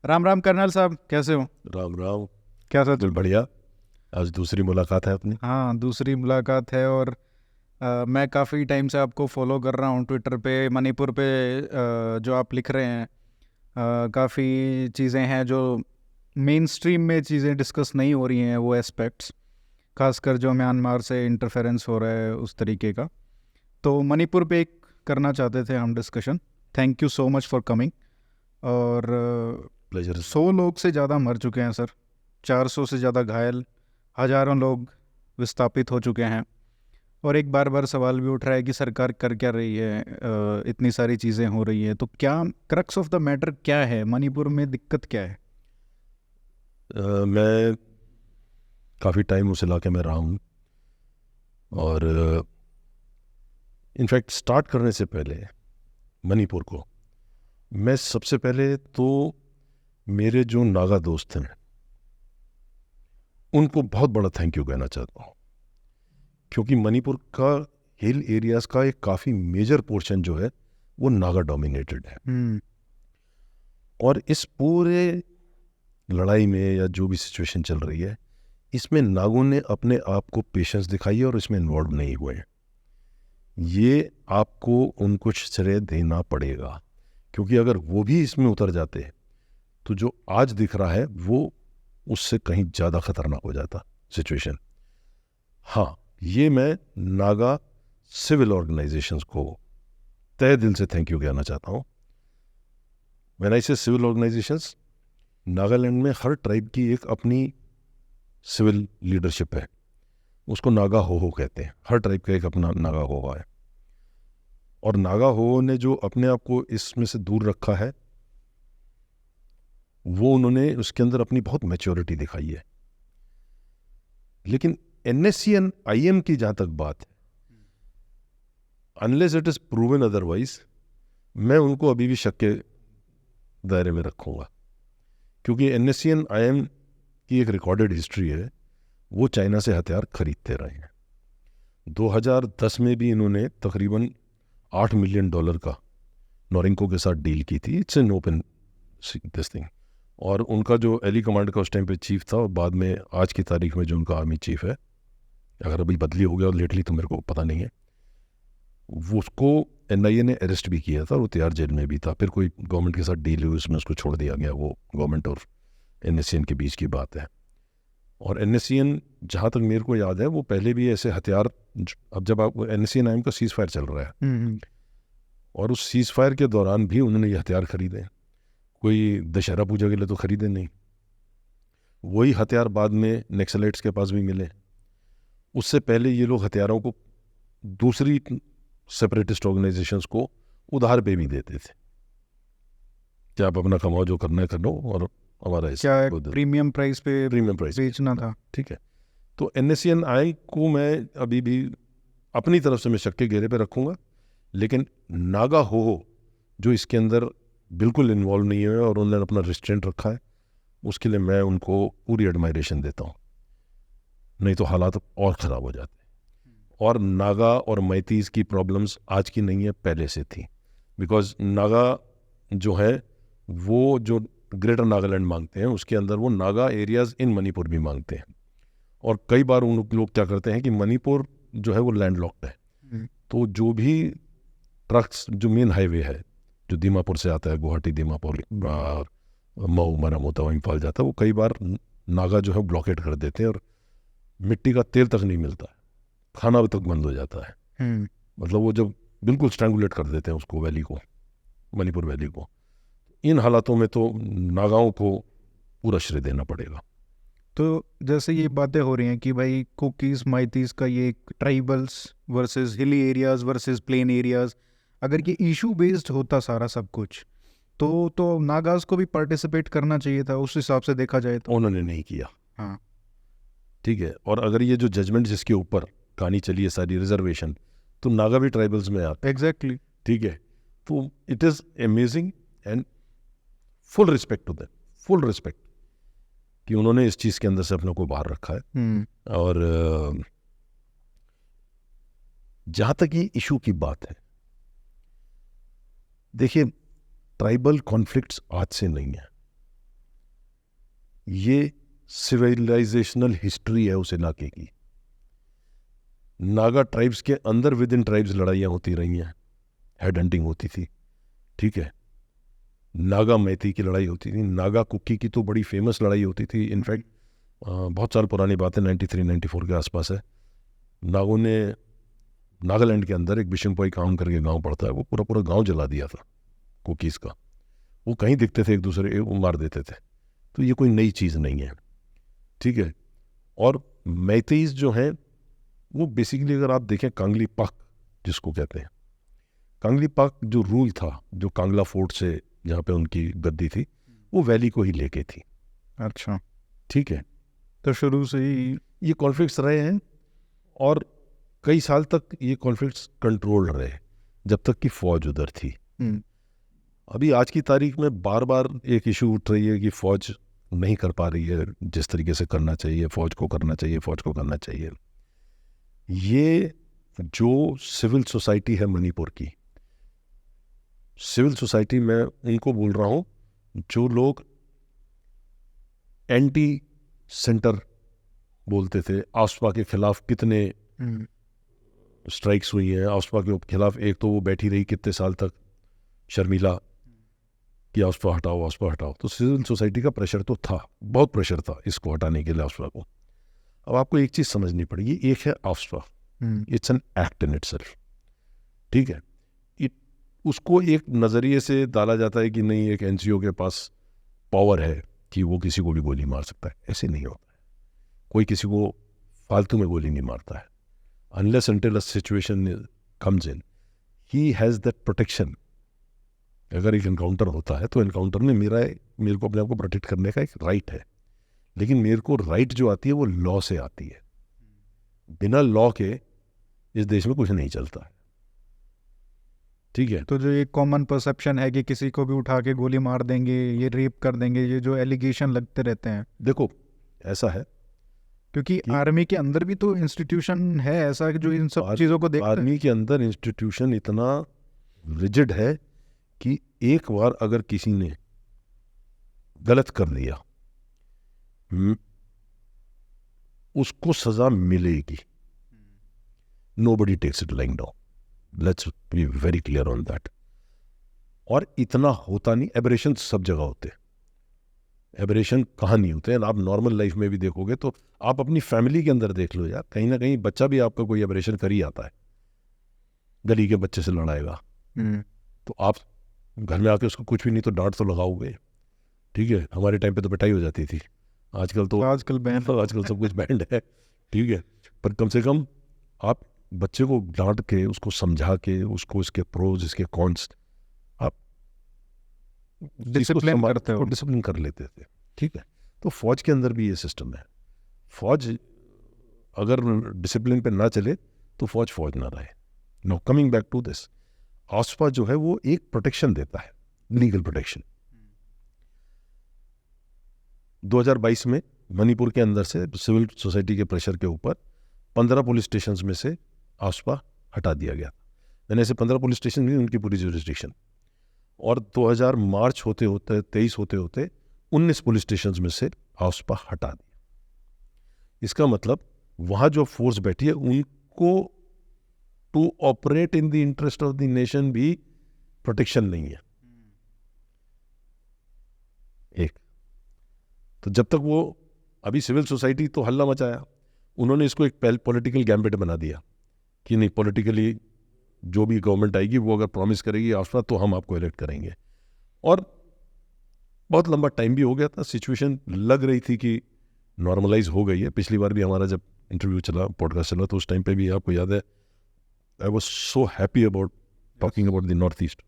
Ram Ram colonel साहब, कैसे हो? राम राम। क्या सच? बिल्कुल बढ़िया। आज दूसरी मुलाकात है अपनी। हाँ, दूसरी मुलाकात है। और मैं काफ़ी टाइम से आपको फॉलो कर रहा हूँ ट्विटर पे, मणिपुर पे। जो आप लिख रहे हैं, काफ़ी चीज़ें हैं जो मेन स्ट्रीम में चीज़ें डिस्कस नहीं हो रही हैं, वो एस्पेक्ट्स, खासकर जो म्यांमार से इंटरफेरेंस हो रहा है उस तरीके का। तो मणिपुर पे एक करना चाहते थे हम discussion. Thank you so much for coming. और प्लेजर। 100 लोग से ज़्यादा मर चुके हैं सर, 400 से ज़्यादा घायल, हज़ारों लोग विस्थापित हो चुके हैं। और एक बार बार सवाल भी उठ रहा है कि सरकार कर क्या रही है? इतनी सारी चीज़ें हो रही है तो क्या क्रक्स ऑफ द मैटर क्या है? मणिपुर में दिक्कत क्या है? मैं काफ़ी टाइम उस इलाके में रहा हूँ और इनफैक्ट स्टार्ट करने से पहले मणिपुर को मैं सबसे पहले तो मेरे जो नागा दोस्त हैं उनको बहुत बड़ा थैंक यू कहना चाहता हूँ, क्योंकि मणिपुर का हिल एरियाज़ का एक काफ़ी मेजर पोर्शन जो है वो नागा डोमिनेटेड है। और इस पूरे लड़ाई में या जो भी सिचुएशन चल रही है, इसमें नागों ने अपने आप को पेशेंस दिखाई है और इसमें इन्वॉल्व नहीं हुए। ये आपको उनको श्रेय देना पड़ेगा, क्योंकि अगर वो भी इसमें उतर जाते तो जो आज दिख रहा है वो उससे कहीं ज़्यादा खतरनाक हो जाता सिचुएशन। हाँ, ये मैं नागा सिविल ऑर्गेनाइजेशंस को तहे दिल से थैंक यू कहना चाहता हूँ। व्हेन आई से सिविल ऑर्गेनाइजेशंस, नागालैंड में हर ट्राइब की एक अपनी सिविल लीडरशिप है, उसको नागा हो कहते हैं। हर ट्राइब का एक अपना नागा हो है, और नागा हो ने जो अपने आप को इसमें से दूर रखा है वो उन्होंने उसके अंदर अपनी बहुत मैच्योरिटी दिखाई है। लेकिन एनएससी एंड आईएम की जहाँ तक बात है, unless it is proven otherwise, मैं उनको अभी भी शक के दायरे में रखूँगा, क्योंकि एनएससी एंड आईएम की एक रिकॉर्डेड हिस्ट्री है, वो चाइना से हथियार खरीदते रहे हैं। 2010 में भी इन्होंने तकरीबन $8 मिलियन का नोरिंको के साथ डील की थी। It's an open this thing. और उनका जो एली कमांड का उस टाइम पे चीफ था, और बाद में आज की तारीख में जो उनका आर्मी चीफ है, अगर अभी बदली हो गया और लेटली तो मेरे को पता नहीं है, वो उसको एनआईए ने अरेस्ट भी किया था और वो तिहाड़ जेल में भी था। फिर कोई गवर्नमेंट के साथ डील हुई, उसमें उसको छोड़ दिया गया। वो गवर्नमेंट और एनएससीएन के बीच की बात है। और एनएससीएन, जहाँ तक मेरे को याद है, वो पहले भी ऐसे हथियार, अब जब आप एनएससीएन आईएम का सीज फायर चल रहा है, और उस सीज फायर के दौरान भी उन्होंने ये हथियार खरीदे। कोई दशहरा पूजा के लिए तो खरीदे नहीं। वही हथियार बाद में नक्सलाइट्स के पास भी मिले। उससे पहले ये लोग हथियारों को दूसरी सेपरेटिस्ट ऑर्गेनाइजेशंस को उधार पे भी देते थे कि आप अपना कमाओ, जो करना है कर लो, और हमारा क्या प्रीमियम प्राइस पे प्रीमियम प्राइस बेचना था? ठीक है। तो एनएससीएन आई को मैं अभी भी अपनी तरफ से मैं शक के घेरे पे रखूँगा, लेकिन नागा हो जो इसके अंदर बिल्कुल इन्वॉल्व नहीं है और उन्होंने अपना रिस्ट्रेंट रखा है, उसके लिए मैं उनको पूरी एडमायरेशन देता हूँ। नहीं तो हालात और ख़राब हो जाते। और नागा और मैतीज़ की प्रॉब्लम्स आज की नहीं है, पहले से थी। बिकॉज नागा जो है वो जो ग्रेटर नागालैंड मांगते हैं, उसके अंदर वो नागा एरियाज़ इन मणिपुर भी मांगते हैं। और कई बार उन लोग क्या करते हैं कि मणिपुर जो है वो लैंडलॉक्ड है, तो जो भी ट्रक्स, जो मेन हाईवे है जो दीमापुर से आता है, गुवाहाटी दीमापुर मऊ मरम होता हुआ इम्फाल जाता है, वो कई बार नागा जो है ब्लॉकेट कर देते हैं और मिट्टी का तेल तक नहीं मिलता है, खाना तक बंद हो जाता है। मतलब वो जब बिल्कुल स्ट्रैंगुलेट कर देते हैं उसको, वैली को, मणिपुर वैली को। इन हालातों में तो नागाओं को पूरा श्रेय देना पड़ेगा। तो जैसे ये बातें हो रही हैं कि भाई कुकीज़ माइतीज़ का ये tribals versus hilly areas versus plain areas, अगर ये इशू बेस्ड होता सारा सब कुछ, तो नागाज को भी पार्टिसिपेट करना चाहिए था उस हिसाब से देखा जाए तो। उन्होंने नहीं किया। हाँ, ठीक है। और अगर ये जो जजमेंट जिसके ऊपर कहानी चली है सारी, रिजर्वेशन, तो नागा भी ट्राइबल्स में आते। एग्जैक्टली। ठीक है। तो it is amazing and full respect to them, full respect कि उन्होंने इस चीज़ के अंदर से अपने को बाहर रखा है। और जहाँ तक ये इशू की बात है, देखिए, ट्राइबल कॉन्फ्लिक्ट्स आज से नहीं है। ये सिविलाइजेशनल हिस्ट्री है उस इलाके की। नागा ट्राइब्स के अंदर विद इन ट्राइब्स लड़ाइयाँ होती रही हैं, हेड हंटिंग होती थी, ठीक है। नागा मैती की लड़ाई होती थी, नागा कुकी की तो बड़ी फेमस लड़ाई होती थी। इनफैक्ट बहुत साल पुरानी बात है, 93-94 के आसपास है। नागों ने नागालैंड के अंदर एक बिशनपोई काम करके गांव पड़ता है, वो पूरा पूरा गांव जला दिया था कुकीज़ का। वो कहीं दिखते थे एक दूसरे को मार देते थे। तो ये कोई नई चीज़ नहीं है, ठीक है। और मैतीज जो हैं वो बेसिकली अगर आप देखें कांगली पाक जिसको कहते हैं, कांगली पाक जो रूल था, जो कांगला फोर्ट से जहाँ पे उनकी गद्दी थी, वो वैली को ही लेके थी। अच्छा, ठीक है। तो शुरू से ही ये कॉन्फ्लिक्ट्स रहे हैं और कई साल तक ये कॉन्फ्लिक्ट्स कंट्रोल्ड रहे जब तक कि फौज उधर थी। अभी आज की तारीख में बार बार एक इशू उठ रही है कि फौज नहीं कर पा रही है जिस तरीके से करना चाहिए, फौज को करना चाहिए, फौज को करना चाहिए। ये जो सिविल सोसाइटी है मणिपुर की, सिविल सोसाइटी में उनको बोल रहा हूँ जो लोग एंटी सेंटर बोलते थे, आफ्सपा के खिलाफ कितने स्ट्राइक्स हुई हैं, आफ्सपा के खिलाफ एक तो वो बैठी रही कितने साल तक शर्मिला कि आफ्सपा हटाओ, आफ्सपा हटाओ। तो सिविल सोसाइटी का प्रेशर तो था, बहुत प्रेशर था इसको हटाने के लिए आफ्सपा को। अब आपको एक चीज़ समझनी पड़ेगी, एक है AFSPA, it's an act in itself, ठीक है। उसको एक नज़रिए से डाला जाता है कि नहीं एक एनजीओ के पास पावर है कि वो किसी को भी गोली मार सकता है। ऐसे नहीं होता है, कोई किसी को फालतू में गोली नहीं मारता है। Unless until a situation comes in, he has that protection. अगर एक इनकाउंटर होता है तो इनकाउंटर में मेरे को अपने आप को प्रोटेक्ट करने का एक राइट है, लेकिन मेरे को राइट जो आती है वो लॉ से आती है। बिना लॉ के इस देश में कुछ नहीं चलता है, ठीक है। तो जो ये कॉमन परसेप्शन है कि किसी को भी उठा के गोली मार देंगे, ये रेप कर देंगे, ये जो एलिगेशन लगते रहते हैं, देखो ऐसा है क्योंकि आर्मी के अंदर भी तो इंस्टीट्यूशन है ऐसा कि जो इन सब चीज़ों को देखता है। आर्मी के अंदर इंस्टीट्यूशन इतना रिजिड है कि एक बार अगर किसी ने गलत कर दिया उसको सजा मिलेगी। Nobody takes it lying down, let's be very clear on that. और इतना होता नहीं, एबरेशन सब जगह होते हैं, एबरेशन कहाँ नहीं होते हैं। आप नॉर्मल लाइफ में भी देखोगे तो आप अपनी फैमिली के अंदर देख लो यार, कहीं ना कहीं बच्चा भी आपका कोई एबरेशन कर ही आता है। गली के बच्चे से लड़ाएगा तो आप घर में आके उसको कुछ भी नहीं तो डांट तो लगाओगे, ठीक है। हमारे टाइम पे तो पिटाई हो जाती थी, आजकल सब कुछ बैंड है, ठीक है। पर कम से कम आप बच्चे को डांट के उसको समझा के उसको इसके प्रोज इसके कॉन्स आप डिसिप्लिन करते हो, डिसिप्लिन कर लेते थे, ठीक है। तो फौज के अंदर भी ये सिस्टम है। फौज अगर डिसिप्लिन पे ना चले तो फौज ना रहे। No, coming back to this, AFSPA जो है वो एक प्रोटेक्शन देता है, लीगल प्रोटेक्शन। 2022 में मणिपुर के अंदर से सिविल सोसाइटी के प्रेशर के ऊपर 15 पुलिस स्टेशन में से आफ्सपा हटा दिया गया। मैंने ऐसे 15 पुलिस स्टेशन नहीं, उनकी पूरी जुरिस्डिक्शन। और 2000 मार्च होते होते 23 होते होते 19 पुलिस स्टेशन में से आफ्सपा हटा दिया। इसका मतलब वहाँ जो फोर्स बैठी है उनको to operate in the interest of the nation भी प्रोटेक्शन नहीं है। एक तो जब तक वो अभी सिविल सोसाइटी तो हल्ला मचाया, उन्होंने इसको एक पॉलिटिकल गैम्बिट बना दिया कि नहीं, पॉलिटिकली जो भी गवर्नमेंट आएगी वो अगर प्रॉमिस करेगी आफ्सपा तो हम आपको इलेक्ट करेंगे। और बहुत लंबा टाइम भी हो गया था, सिचुएशन लग रही थी कि नॉर्मलाइज हो गई है। पिछली बार भी हमारा जब इंटरव्यू चला, पॉडकास्ट चला, तो उस टाइम पे भी आपको याद है, I was so happy about talking about the north east.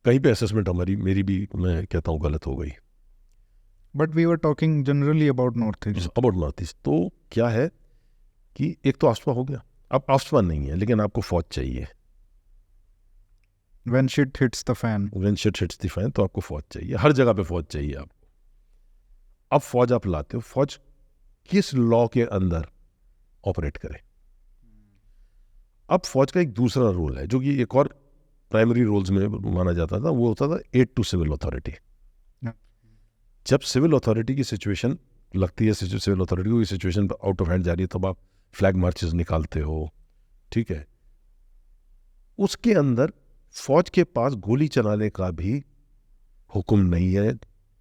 कहीं पे असेसमेंट मेरी भी मैं कहता हूँ गलत हो गई, but we were talking generally about north east. तो क्या है कि एक तो आफ्सपा हो गया, अब आफ्सपा नहीं है लेकिन आपको फौज चाहिए। When shit hits the fan, तो आपको फौज चाहिए, हर जगह पे फौज चाहिए आपको। अब फौज आप लाते हो, फौज किस लॉ के अंदर ऑपरेट करे। अब फौज का एक दूसरा रोल है जो कि एक और प्राइमरी रोल्स में माना जाता था, वो होता था एड टू सिविल अथॉरिटी। जब सिविल अथॉरिटी की सिचुएशन लगती है, सिविल अथॉरिटी की सिचुएशन आउट ऑफ हैंड जा रही है, तब आप फ्लैग मार्चेस निकालते हो, ठीक है। उसके अंदर फौज के पास गोली चलाने का भी हुक्म नहीं है,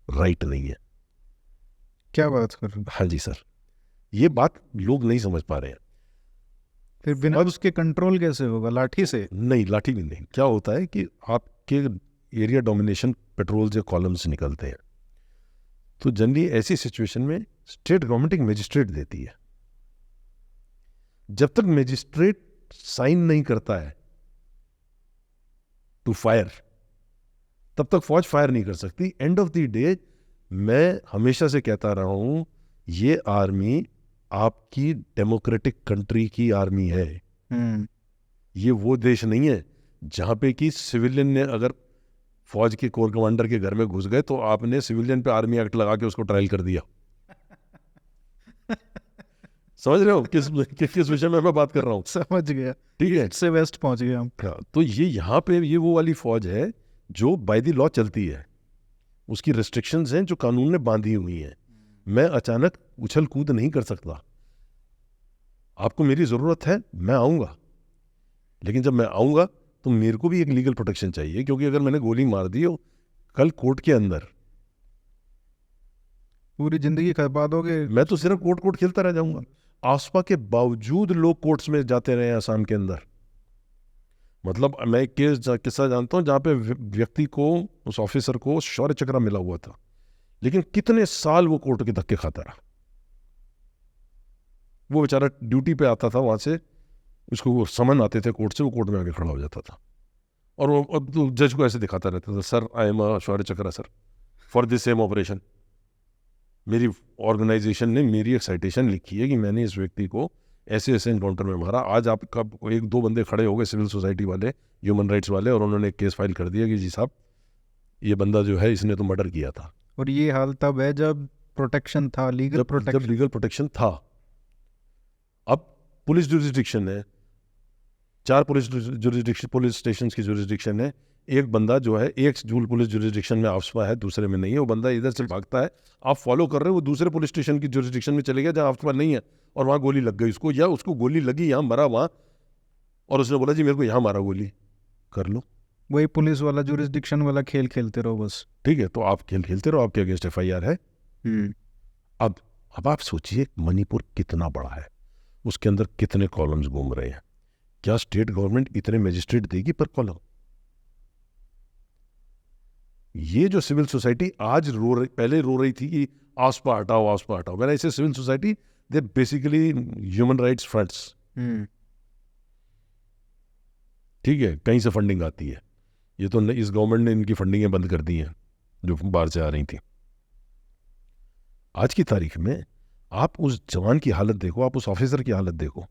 राइट नहीं है। क्या बात कर रहे हो? हाँ जी सर, ये बात लोग नहीं समझ पा रहे हैं। फिर बिना उसके कंट्रोल कैसे होगा? लाठी से? नहीं, लाठी भी नहीं। क्या होता है कि आपके एरिया डोमिनेशन पेट्रोल्स या कॉलम्स निकलते हैं, तो जनरली ऐसी सिचुएशन में स्टेट गवर्नमेंट एक मजिस्ट्रेट देती है। जब तक मजिस्ट्रेट साइन नहीं करता है टू फायर, तब तक फौज फायर नहीं कर सकती। एंड ऑफ द डे मैं हमेशा से कहता रहा हूं, ये आर्मी आपकी डेमोक्रेटिक कंट्री की आर्मी है। ये वो देश नहीं है जहां पे कि सिविलियन ने अगर फौज के कोर कमांडर के घर में घुस गए तो आपने सिविलियन पे आर्मी एक्ट लगा के उसको ट्रायल कर दिया। समझ रहे हो किस विषय में मैं बात कर रहा हूँ? समझ गया, ठीक है। से वेस्ट पहुंच गए हम। तो ये यहाँ पे ये वो वाली फौज है जो बाय द लॉ चलती है, उसकी रिस्ट्रिक्शंस हैं जो कानून ने बांधी हुई हैं। मैं अचानक उछल कूद नहीं कर सकता। आपको मेरी जरूरत है, मैं आऊंगा, लेकिन जब मैं आऊंगा तो मेरे को भी एक लीगल प्रोटेक्शन चाहिए, क्योंकि अगर मैंने गोली मार दी हो कल कोर्ट के अंदर, पूरी जिंदगी खपा दोगे। मैं तो सिर्फ कोर्ट खेलता रह जाऊंगा। आसपा के बावजूद लोग कोर्ट्स में जाते रहे आसाम के अंदर। मतलब मैं एक किस्सा जानता हूं जहां पे व्यक्ति को, उस ऑफिसर को शौर्य चक्र मिला हुआ था, लेकिन कितने साल वो कोर्ट के धक्के खाता रहा। वो बेचारा ड्यूटी पे आता था, वहां से उसको वो समन आते थे कोर्ट से, वो कोर्ट में आके खड़ा हो जाता था और वो अब तो जज को ऐसे दिखाता रहता था, सर आई एम शौर्य चक्र sir for this same operation. मेरी ऑर्गेनाइजेशन ने मेरी एक साइटेशन लिखी है कि मैंने इस व्यक्ति को ऐसे ऐसे एनकाउंटर में मारा। आज आपका एक दो बंदे खड़े हो गए सिविल सोसाइटी वाले, ह्यूमन राइट्स वाले, और उन्होंने एक केस फाइल कर दिया कि जी साहब ये बंदा जो है इसने तो मर्डर किया था। और ये हाल तब है जब प्रोटेक्शन था, लीगल प्रोटेक्शन। जब लीगल प्रोटेक्शन था। अब पुलिस जुरिस्डिक्शन है, 4 पुलिस स्टेशन की जुरिस्डिक्शन है। एक बंदा जो है एक जूल पुलिस जुरिस्डिक्शन में आफ्सपा है, दूसरे में नहीं है। वो बंदा इधर से भागता है, आप फॉलो कर रहे हो, वो दूसरे पुलिस स्टेशन की जुरिस्डिक्शन में चले गया जहाँ आफ्सपा नहीं है, और वहाँ गोली लग गई उसको, या उसको गोली लगी यहाँ, मरा वहाँ, और उसने बोला जी मेरे को यहाँ मारा गोली, कर लो। वही पुलिस वाला जुरिस्डिक्शन वाला खेल खेलते रहो बस। ठीक है, तो आप खेल खेलते रहो, आपके अगेंस्ट FIR है। अब आप सोचिए मणिपुर कितना बड़ा है, उसके अंदर कितने कॉलम्स घूम रहे हैं। क्या स्टेट गवर्नमेंट इतने मजिस्ट्रेट देगी पर कॉलम? ये जो सिविल सोसाइटी आज पहले रो रही थी कि आसपा हटाओ आसपा हटाओ, मैंने इसे civil society they basically human rights fronts. ठीक है, कहीं से फंडिंग आती है, ये तो इस गवर्नमेंट ने इनकी फंडिंगें बंद कर दी हैं जो बाहर से आ रही थी। आज की तारीख में आप उस जवान की हालत देखो, आप उस ऑफिसर की हालत देखो।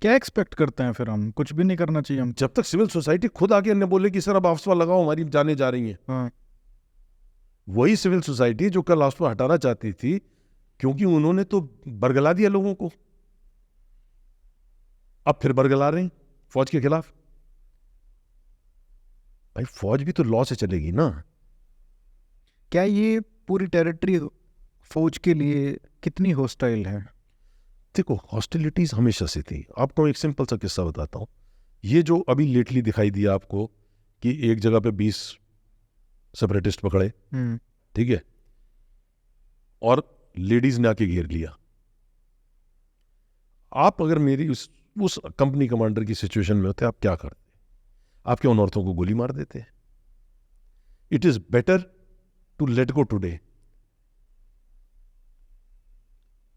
क्या एक्सपेक्ट करते हैं फिर हम? कुछ भी नहीं करना चाहिए हम? जब तक सिविल सोसाइटी खुद आके न बोले कि सर अब आफ्सपा लगाओ, हमारी जाने जा रही हैं। हाँ। वही सिविल सोसाइटी जो कल आफ्सपा हटाना चाहती थी, क्योंकि उन्होंने तो बरगला दिया लोगों को, अब फिर बरगला रहे हैं फौज के खिलाफ। भाई फौज भी तो लॉ से चलेगी ना। क्या ये पूरी टेरिटरी फौज के लिए कितनी हॉस्टाइल है? देखो, हॉस्टिलिटीज हमेशा से थी। आपको एक सिंपल सा किस्सा बताता हूं। ये जो अभी लेटली दिखाई दिया आपको कि एक जगह पे 20 सेपरेटिस्ट पकड़े, ठीक है, और लेडीज ने आके घेर लिया। आप अगर मेरी उस कंपनी कमांडर की सिचुएशन में होते, आप क्या करते? आप क्या उन औरतों को गोली मार देते? It is better to let go today.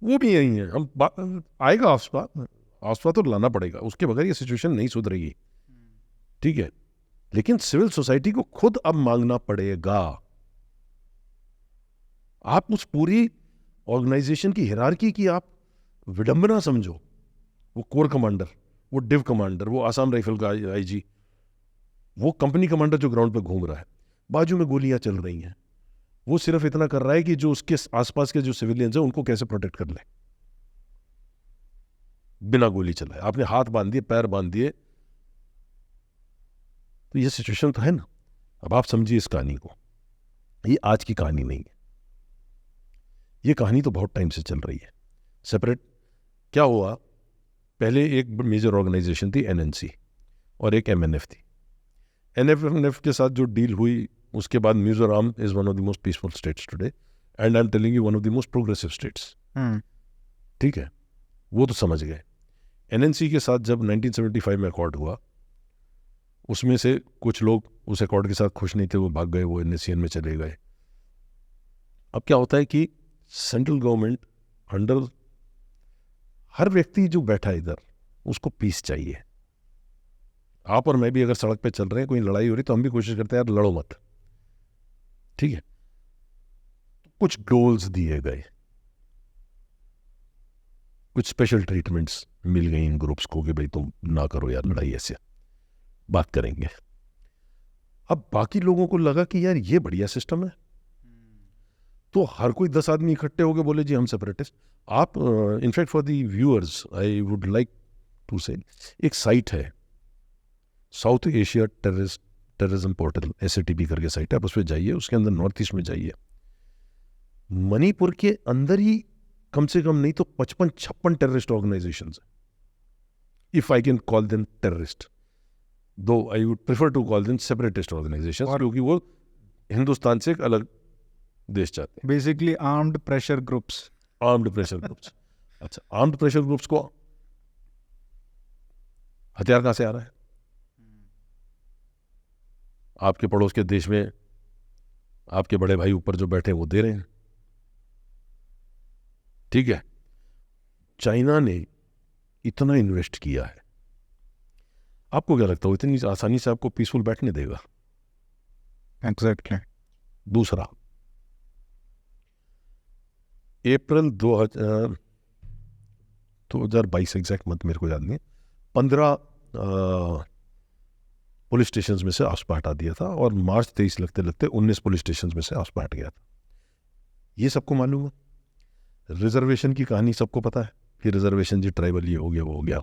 वो भी यही है, हम आएगा आफ्सपा तो लाना पड़ेगा, उसके बगैर ये सिचुएशन नहीं सुधरेगी। ठीक है, लेकिन सिविल सोसाइटी को खुद अब मांगना पड़ेगा। आप उस पूरी ऑर्गेनाइजेशन की हिरार्की की आप विडंबना समझो। वो कोर कमांडर, वो डिव कमांडर, वो आसाम राइफल का IG, वो कंपनी कमांडर जो ग्राउंड पे घूम रहा है, बाजू में गोलियां चल रही हैं, वो सिर्फ इतना कर रहा है कि जो उसके आसपास के जो सिविलियंस हैं उनको कैसे प्रोटेक्ट कर ले, बिना गोली चलाए। आपने हाथ बांध दिए, पैर बांध दिए, तो ये सिचुएशन तो है ना। अब आप समझिए इस कहानी को। ये आज की कहानी नहीं है, ये कहानी तो बहुत टाइम से चल रही है सेपरेट। क्या हुआ, पहले एक मेजर ऑर्गेनाइजेशन थी एनएनसी और एक एमएनएफ थी। एनएफएफ के साथ जो डील हुई, उसके बाद Mizoram is one of the most peaceful states today and I am telling you one of the most progressive states. ठीक है, वो तो समझ गए। एनएनसी के साथ जब 1975 में अकॉर्ड हुआ, उसमें से कुछ लोग उस अकॉर्ड के साथ खुश नहीं थे, वो भाग गए, वो एनएसीएन में चले गए। अब क्या होता है कि सेंट्रल गवर्नमेंट अंडर, हर व्यक्ति जो बैठा है इधर, उसको पीस चाहिए। आप और मैं भी अगर सड़क पे चल रहे हैं, कोई लड़ाई हो रही, तो हम भी कोशिश करते हैं यार लड़ो मत, ठीक है। कुछ गोल्स दिए गए, कुछ स्पेशल ट्रीटमेंट्स मिल गई इन ग्रुप्स को कि भाई तुम ना करो यार लड़ाई, ऐसे बात करेंगे। अब बाकी लोगों को लगा कि यार ये बढ़िया सिस्टम है, तो हर कोई 10 आदमी इकट्ठे होकर बोले जी हम सेपरेटिस्ट। आप in fact for the viewers I would like to say, एक साइट है South Asia terrorism portal, SATP करके साइट है, आप उस पर जाइए, उसके अंदर नॉर्थ ईस्ट में जाइए। मणिपुर के अंदर ही कम से कम नहीं तो 55-56 टेररिस्ट ऑर्गेनाइजेशंस हैं, if I can call them terrorist, though I would prefer to call them separatist organisations, क्योंकि वो हिंदुस्तान से एक अलग देश चाहते हैं। Basically armed pressure groups. Armed pressure groups. अच्छा, आर्म्ड प्रेशर ग्रुप्स को हथियार कहां से आ रहा है? आपके पड़ोस के देश में आपके बड़े भाई ऊपर जो बैठे हैं वो दे रहे हैं, ठीक है। चाइना ने इतना इन्वेस्ट किया है, आपको क्या लगता है वो इतनी आसानी से आपको पीसफुल बैठने देगा? एग्जैक्टली। दूसरा, अप्रैल 2022 एग्जैक्ट मंथ मेरे को याद नहीं, 15 पुलिस स्टेशन में से आसपा हटा दिया था, और मार्च 23 लगते लगते 19 पुलिस स्टेशन में से आसपा हट गया था। ये सबको मालूम है। रिजर्वेशन की कहानी सबको पता है कि रिजर्वेशन जी ट्राइबल ये हो गया वो हो गया।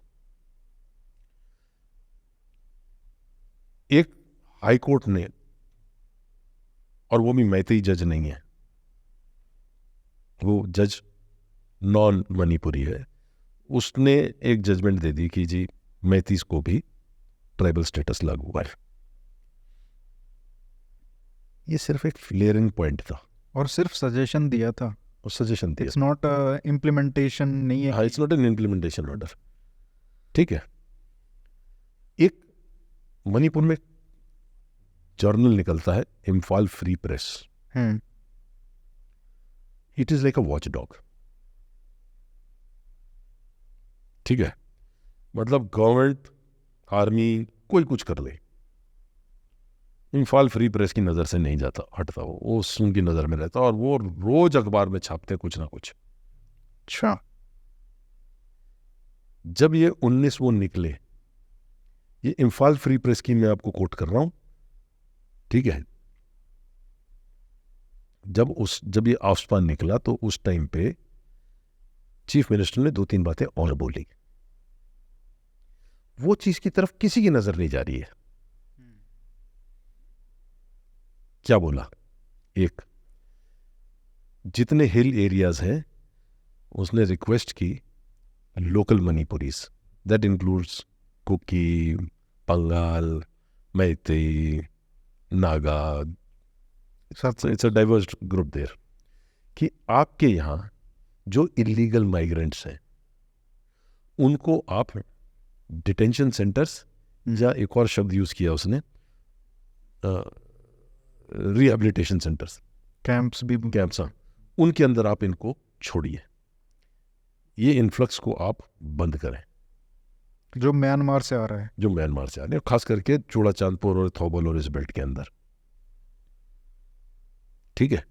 एक हाई कोर्ट ने, और वो भी मैतेई जज नहीं है, वो जज नॉन मणिपुरी है, उसने एक जजमेंट दे दी कि जी मैतीस को भी ट्राइबल स्टेटस लागू हुआ है। ये सिर्फ एक फ्लेयरिंग पॉइंट था, और सिर्फ सजेशन दिया था, और सजेशन दिया। इट्स नॉट इम्प्लीमेंटेशन नहीं है। हाँ, it's not an implementation order, ठीक है। एक मणिपुर में जर्नल निकलता है, Imphal free press. It is like a watch dog, ठीक है। मतलब गवर्नमेंट, आर्मी, कोई कुछ कर ले, इम्फाल फ्री प्रेस की नज़र से नहीं जाता, हटता, वो उनकी नज़र में रहता, और वो रोज अखबार में छापते कुछ ना कुछ। अच्छा, जब ये 19 वो निकले, ये इम्फाल फ्री प्रेस की मैं आपको कोट कर रहा हूं, ठीक है। जब ये आसपान निकला तो उस टाइम पे चीफ मिनिस्टर ने 2-3 बातें और बोली। वो चीज की तरफ किसी की नजर नहीं जा रही है। क्या बोला? एक, जितने हिल एरियाज हैं उसने रिक्वेस्ट की local Manipuris, that includes Kuki, Pangal, Meitei, Naga, it's a diverse group there, कि आपके यहां जो इलीगल माइग्रेंट्स हैं उनको आप डिटेंशन सेंटर्स, या एक और शब्द यूज किया उसने, रिहेबिलिटेशन सेंटर्स, कैंप्स, उनके अंदर आप इनको छोड़िए, ये इन्फ्लक्स को आप बंद करें, जो म्यांमार से आ रहा है, जो म्यांमार से आ रहे हैं, खास करके चूड़ाचांदपुर और थौबल और इस बेल्ट के अंदर, ठीक है।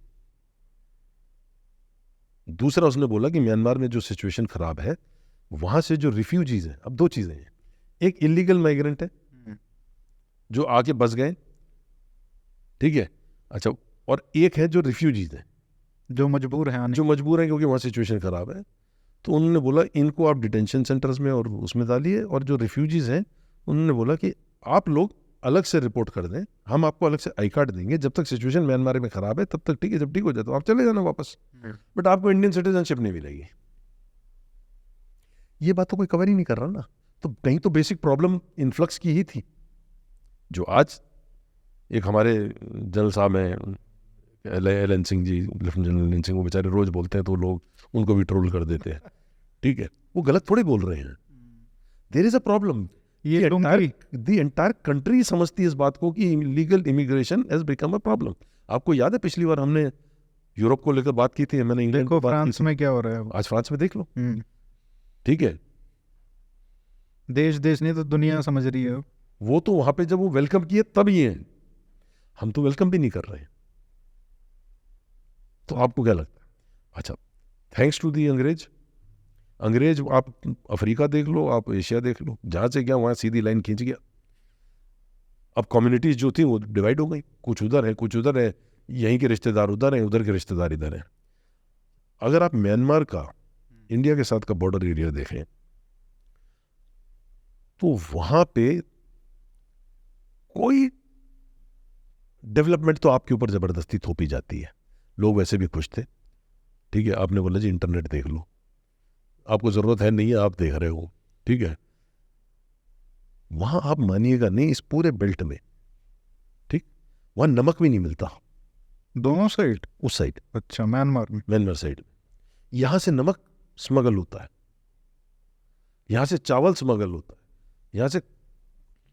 दूसरा उसने बोला कि म्यांमार में जो सिचुएशन खराब है, वहां से जो रिफ्यूजीज हैं, अब 2 चीजें हैं, एक इलीगल माइग्रेंट है जो आके बस गए, ठीक है, अच्छा, और एक है जो रिफ्यूजीज हैं जो मजबूर हैं क्योंकि वहां सिचुएशन खराब है। तो उन्होंने बोला इनको आप डिटेंशन सेंटर्स में और उसमें डालिए, और जो रिफ्यूजीज हैं उन्होंने बोला कि आप लोग अलग से रिपोर्ट कर दें, हम आपको अलग से आई कार्ड देंगे, जब तक सिचुएशन म्यांमार में खराब है तब तक ठीक है, जब ठीक हो जाए तो आप चले जाना वापस, बट आपको इंडियन सिटीजनशिप नहीं मिलेगी। ये बात तो कोई कवर ही नहीं कर रहा ना। तो कहीं तो बेसिक प्रॉब्लम इन्फ्लक्स की ही थी, जो आज एक हमारे जनरल साहब हैं L N Singh ji, lieutenant general L N Singh, वो बेचारे रोज बोलते हैं तो लोग उनको भी ट्रोल कर देते हैं, ठीक है, वो गलत थोड़ी बोल रहे हैं। There is a problem. ये द एंटायर कंट्री समझती है इस बात को कि illegal immigration has become a problem. आपको याद है पिछली बार हमने यूरोप को लेकर बात की थी, मैंने इंग्लैंड देखो फ्रांस में क्या हो रहा है, आज फ्रांस में देख लो, ठीक है, देश देश नहीं तो दुनिया समझ रही है। वो तो वहां पे जब वो वेलकम किए तब ये है, हम तो वेलकम भी नहीं कर रहे हैं। तो आपको क्या लगता है? अच्छा, थैंक्स टू दी अंग्रेज, आप अफ्रीका देख लो, आप एशिया देख लो, जहां से गया वहां सीधी लाइन खींच गया। अब कम्युनिटीज जो थी वो डिवाइड हो गई, कुछ उधर है कुछ उधर है, यहीं के रिश्तेदार उधर हैं, उधर के रिश्तेदार इधर हैं। अगर आप म्यांमार का इंडिया के साथ का बॉर्डर एरिया देखें तो वहां पे कोई डेवलपमेंट तो आपके ऊपर जबरदस्ती थोपी जाती है। लोग वैसे भी खुश थे, ठीक है, आपने बोला जी इंटरनेट देख लो, आपको जरूरत है नहीं है, आप देख रहे हो, ठीक है। वहां आप मानिएगा नहीं, इस पूरे बेल्ट में, ठीक, वहां नमक भी नहीं मिलता। दोनों साइड? उस साइड, अच्छा, म्यांमार साइड, यहां से नमक स्मगल होता है, यहां से चावल स्मगल होता है, यहां से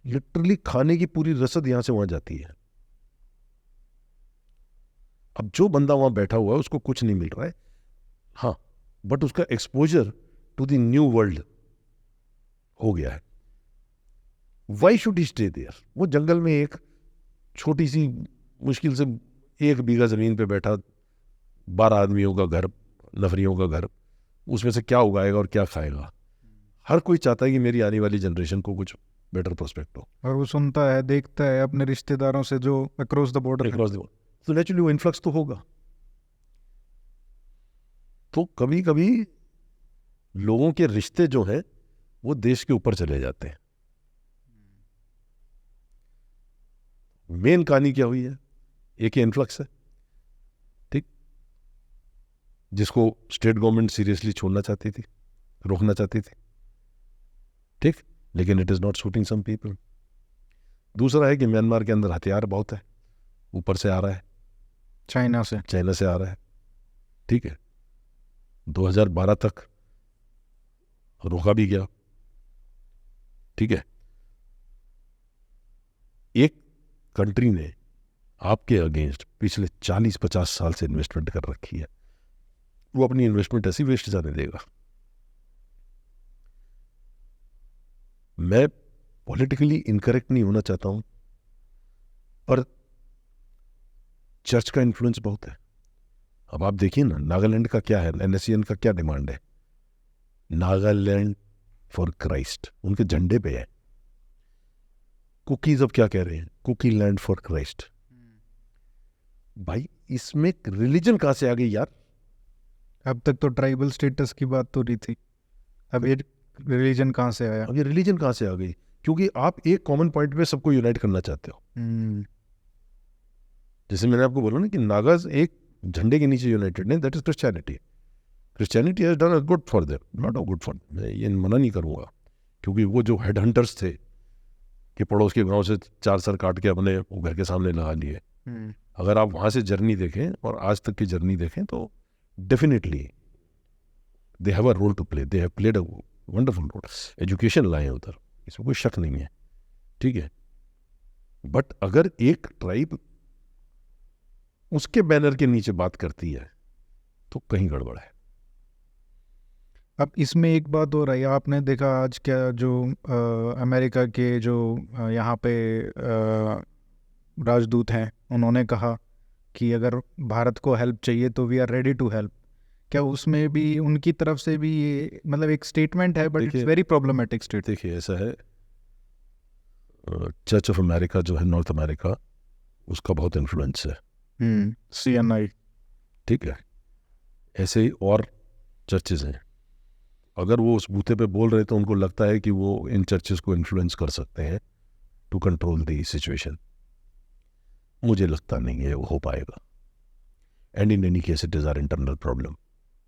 लिटरली खाने की पूरी रसद यहां से वहां जाती है। अब जो बंदा वहां बैठा हुआ है उसको कुछ नहीं मिल रहा है, हाँ, बट उसका exposure to the new world हो गया है। Why should he stay there? वो जंगल में एक छोटी सी मुश्किल से 1 बीघा जमीन पे बैठा, 12 आदमियों का घर, नफरियों का घर, उसमें से क्या उगाएगा और क्या खाएगा? हर कोई चाहता है कि मेरी आने वाली जनरेशन को कुछ बेटर प्रोस्पेक्ट हो, और वो सुनता है देखता है अपने रिश्तेदारों से जो अक्रॉस द बॉर्डर, तो नेचुरली वो इन्फ्लक्स तो होगा। तो कभी कभी लोगों के रिश्ते जो हैं वो देश के ऊपर चले जाते हैं। मेन कहानी क्या हुई है? एक ही इन्फ्लक्स है, ठीक, जिसको स्टेट गवर्नमेंट सीरियसली छोड़ना चाहती थी, रोकना चाहती थी, ठीक, लेकिन it is not suiting some people. दूसरा है कि म्यांमार के अंदर हथियार बहुत है, ऊपर से आ रहा है, चाइना से आ रहा है, ठीक है, 2012 तक रोका भी गया, ठीक है। एक कंट्री ने आपके अगेंस्ट पिछले 40-50 साल से इन्वेस्टमेंट कर रखी है, वो अपनी इन्वेस्टमेंट ऐसी वेस्ट जाने देगा? मैं पॉलिटिकली इनकरेक्ट नहीं होना चाहता हूं, पर चर्च का इन्फ्लुएंस बहुत है। अब आप देखिए ना, नागालैंड का क्या है, एनएससीएन का क्या डिमांड है? नागालैंड फॉर क्राइस्ट उनके झंडे पे है। कुकीज अब क्या कह रहे हैं? Kuki land for Christ. भाई इसमें रिलीजन कहां से आ गई यार? अब तक तो ट्राइबल स्टेटस की बात तो रही थी, अब ये रिलीजन कहाँ से आया? अब ये रिलीजन कहां से आ गई? क्योंकि आप एक कॉमन पॉइंट पे सबको यूनाइट करना चाहते हो। जैसे मैंने आपको बोला ना कि नागाज एक झंडे के नीचे यूनाइटेड नहीं, that is Christianity has done a good for them, not a good for, मैं ये मना नहीं करूंगा, क्योंकि वो जो हेड हंटर्स थे कि पड़ोस के गांव से 4 सर काट के अपने घर के सामने लगा लिए, अगर आप वहां से जर्नी देखें और आज तक की जर्नी देखें तो definitely they have a role to play, they have played a wonderful role. Education लाए उधर, इसमें कोई शक नहीं है, ठीक है, बट अगर एक ट्राइब उसके बैनर के नीचे बात करती है तो कहीं गड़बड़ है। अब इसमें एक बात हो रही है, आपने देखा आज क्या जो अमेरिका के जो यहाँ पे राजदूत हैं, उन्होंने कहा कि अगर भारत को हेल्प चाहिए तो we are ready to help. क्या उसमें भी उनकी तरफ से भी ये मतलब एक स्टेटमेंट है, but it's very problematic statement. देखिए ऐसा है, चर्च ऑफ अमेरिका जो है नॉर्थ अमेरिका, उसका बहुत इन्फ्लुएंस है, CNI, ठीक है, ऐसे ही और चर्चेज हैं। अगर वो उस बूथे पे बोल रहे तो उनको लगता है कि वो इन चर्चेज को इन्फ्लुएंस कर सकते हैं, टू कंट्रोल द सिचुएशन, मुझे लगता नहीं है वो हो पाएगा. And in any case it is our internal problem.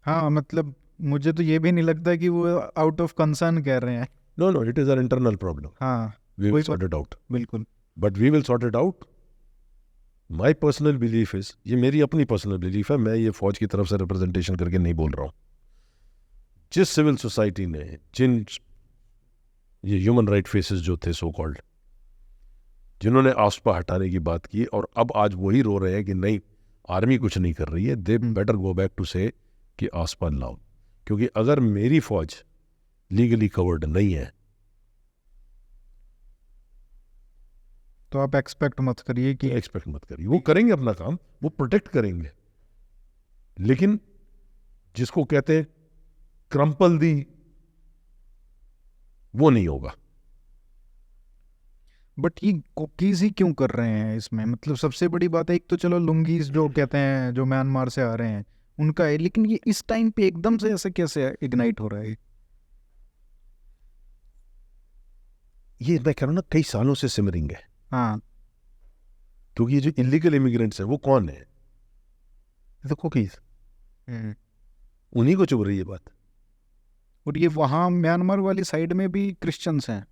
हाँ मतलब मुझे तो ये भी नहीं लगता कि वो आउट ऑफ कंसर्न कह रहे हैं. No no, it is our internal problem. हाँ we will sort it out. बिल्कुल. But we will sort it out. My personal belief is, ये मेरी अपनी पर्सनल बिलीफ है, मैं ये फौज की तरफ से रिप्रेजेंटेशन करके नहीं बोल रहा हूँ. जिस सिविल सोसाइटी ने, जिन ये ह्यूमन राइट फेसेस जो थे सो कॉल्ड, जिन्होंने आसपा हटाने की बात की और अब आज वही रो रहे हैं कि नहीं आर्मी कुछ नहीं कर रही है, they better go back to say कि आसपा लाओ. क्योंकि अगर मेरी फौज लीगली कवर्ड नहीं है तो आप एक्सपेक्ट मत करिए कि एक्सपेक्ट मत करिए. वो करेंगे अपना काम, वो प्रोटेक्ट करेंगे, लेकिन जिसको कहते हैं क्रम्पल दी, वो नहीं होगा. बट ये कुकीज ही क्यों कर रहे हैं इसमें? मतलब सबसे बड़ी बात है, एक तो चलो लुंगीज जो कहते हैं जो म्यांमार से आ रहे हैं उनका है, लेकिन ये इस टाइम पे एकदम से ऐसे कैसे इग्नाइट हो रहा है? ये मैं कह रहा हूं ना, कई सालों से सिमरिंग है. हाँ क्योंकि ये जो इलीगल इमिग्रेंट्स हैं वो कौन है? देखो कि उन्हीं को चुभ रही है बात. और ये वहाँ म्यांमार वाली साइड में भी क्रिश्चियंस हैं.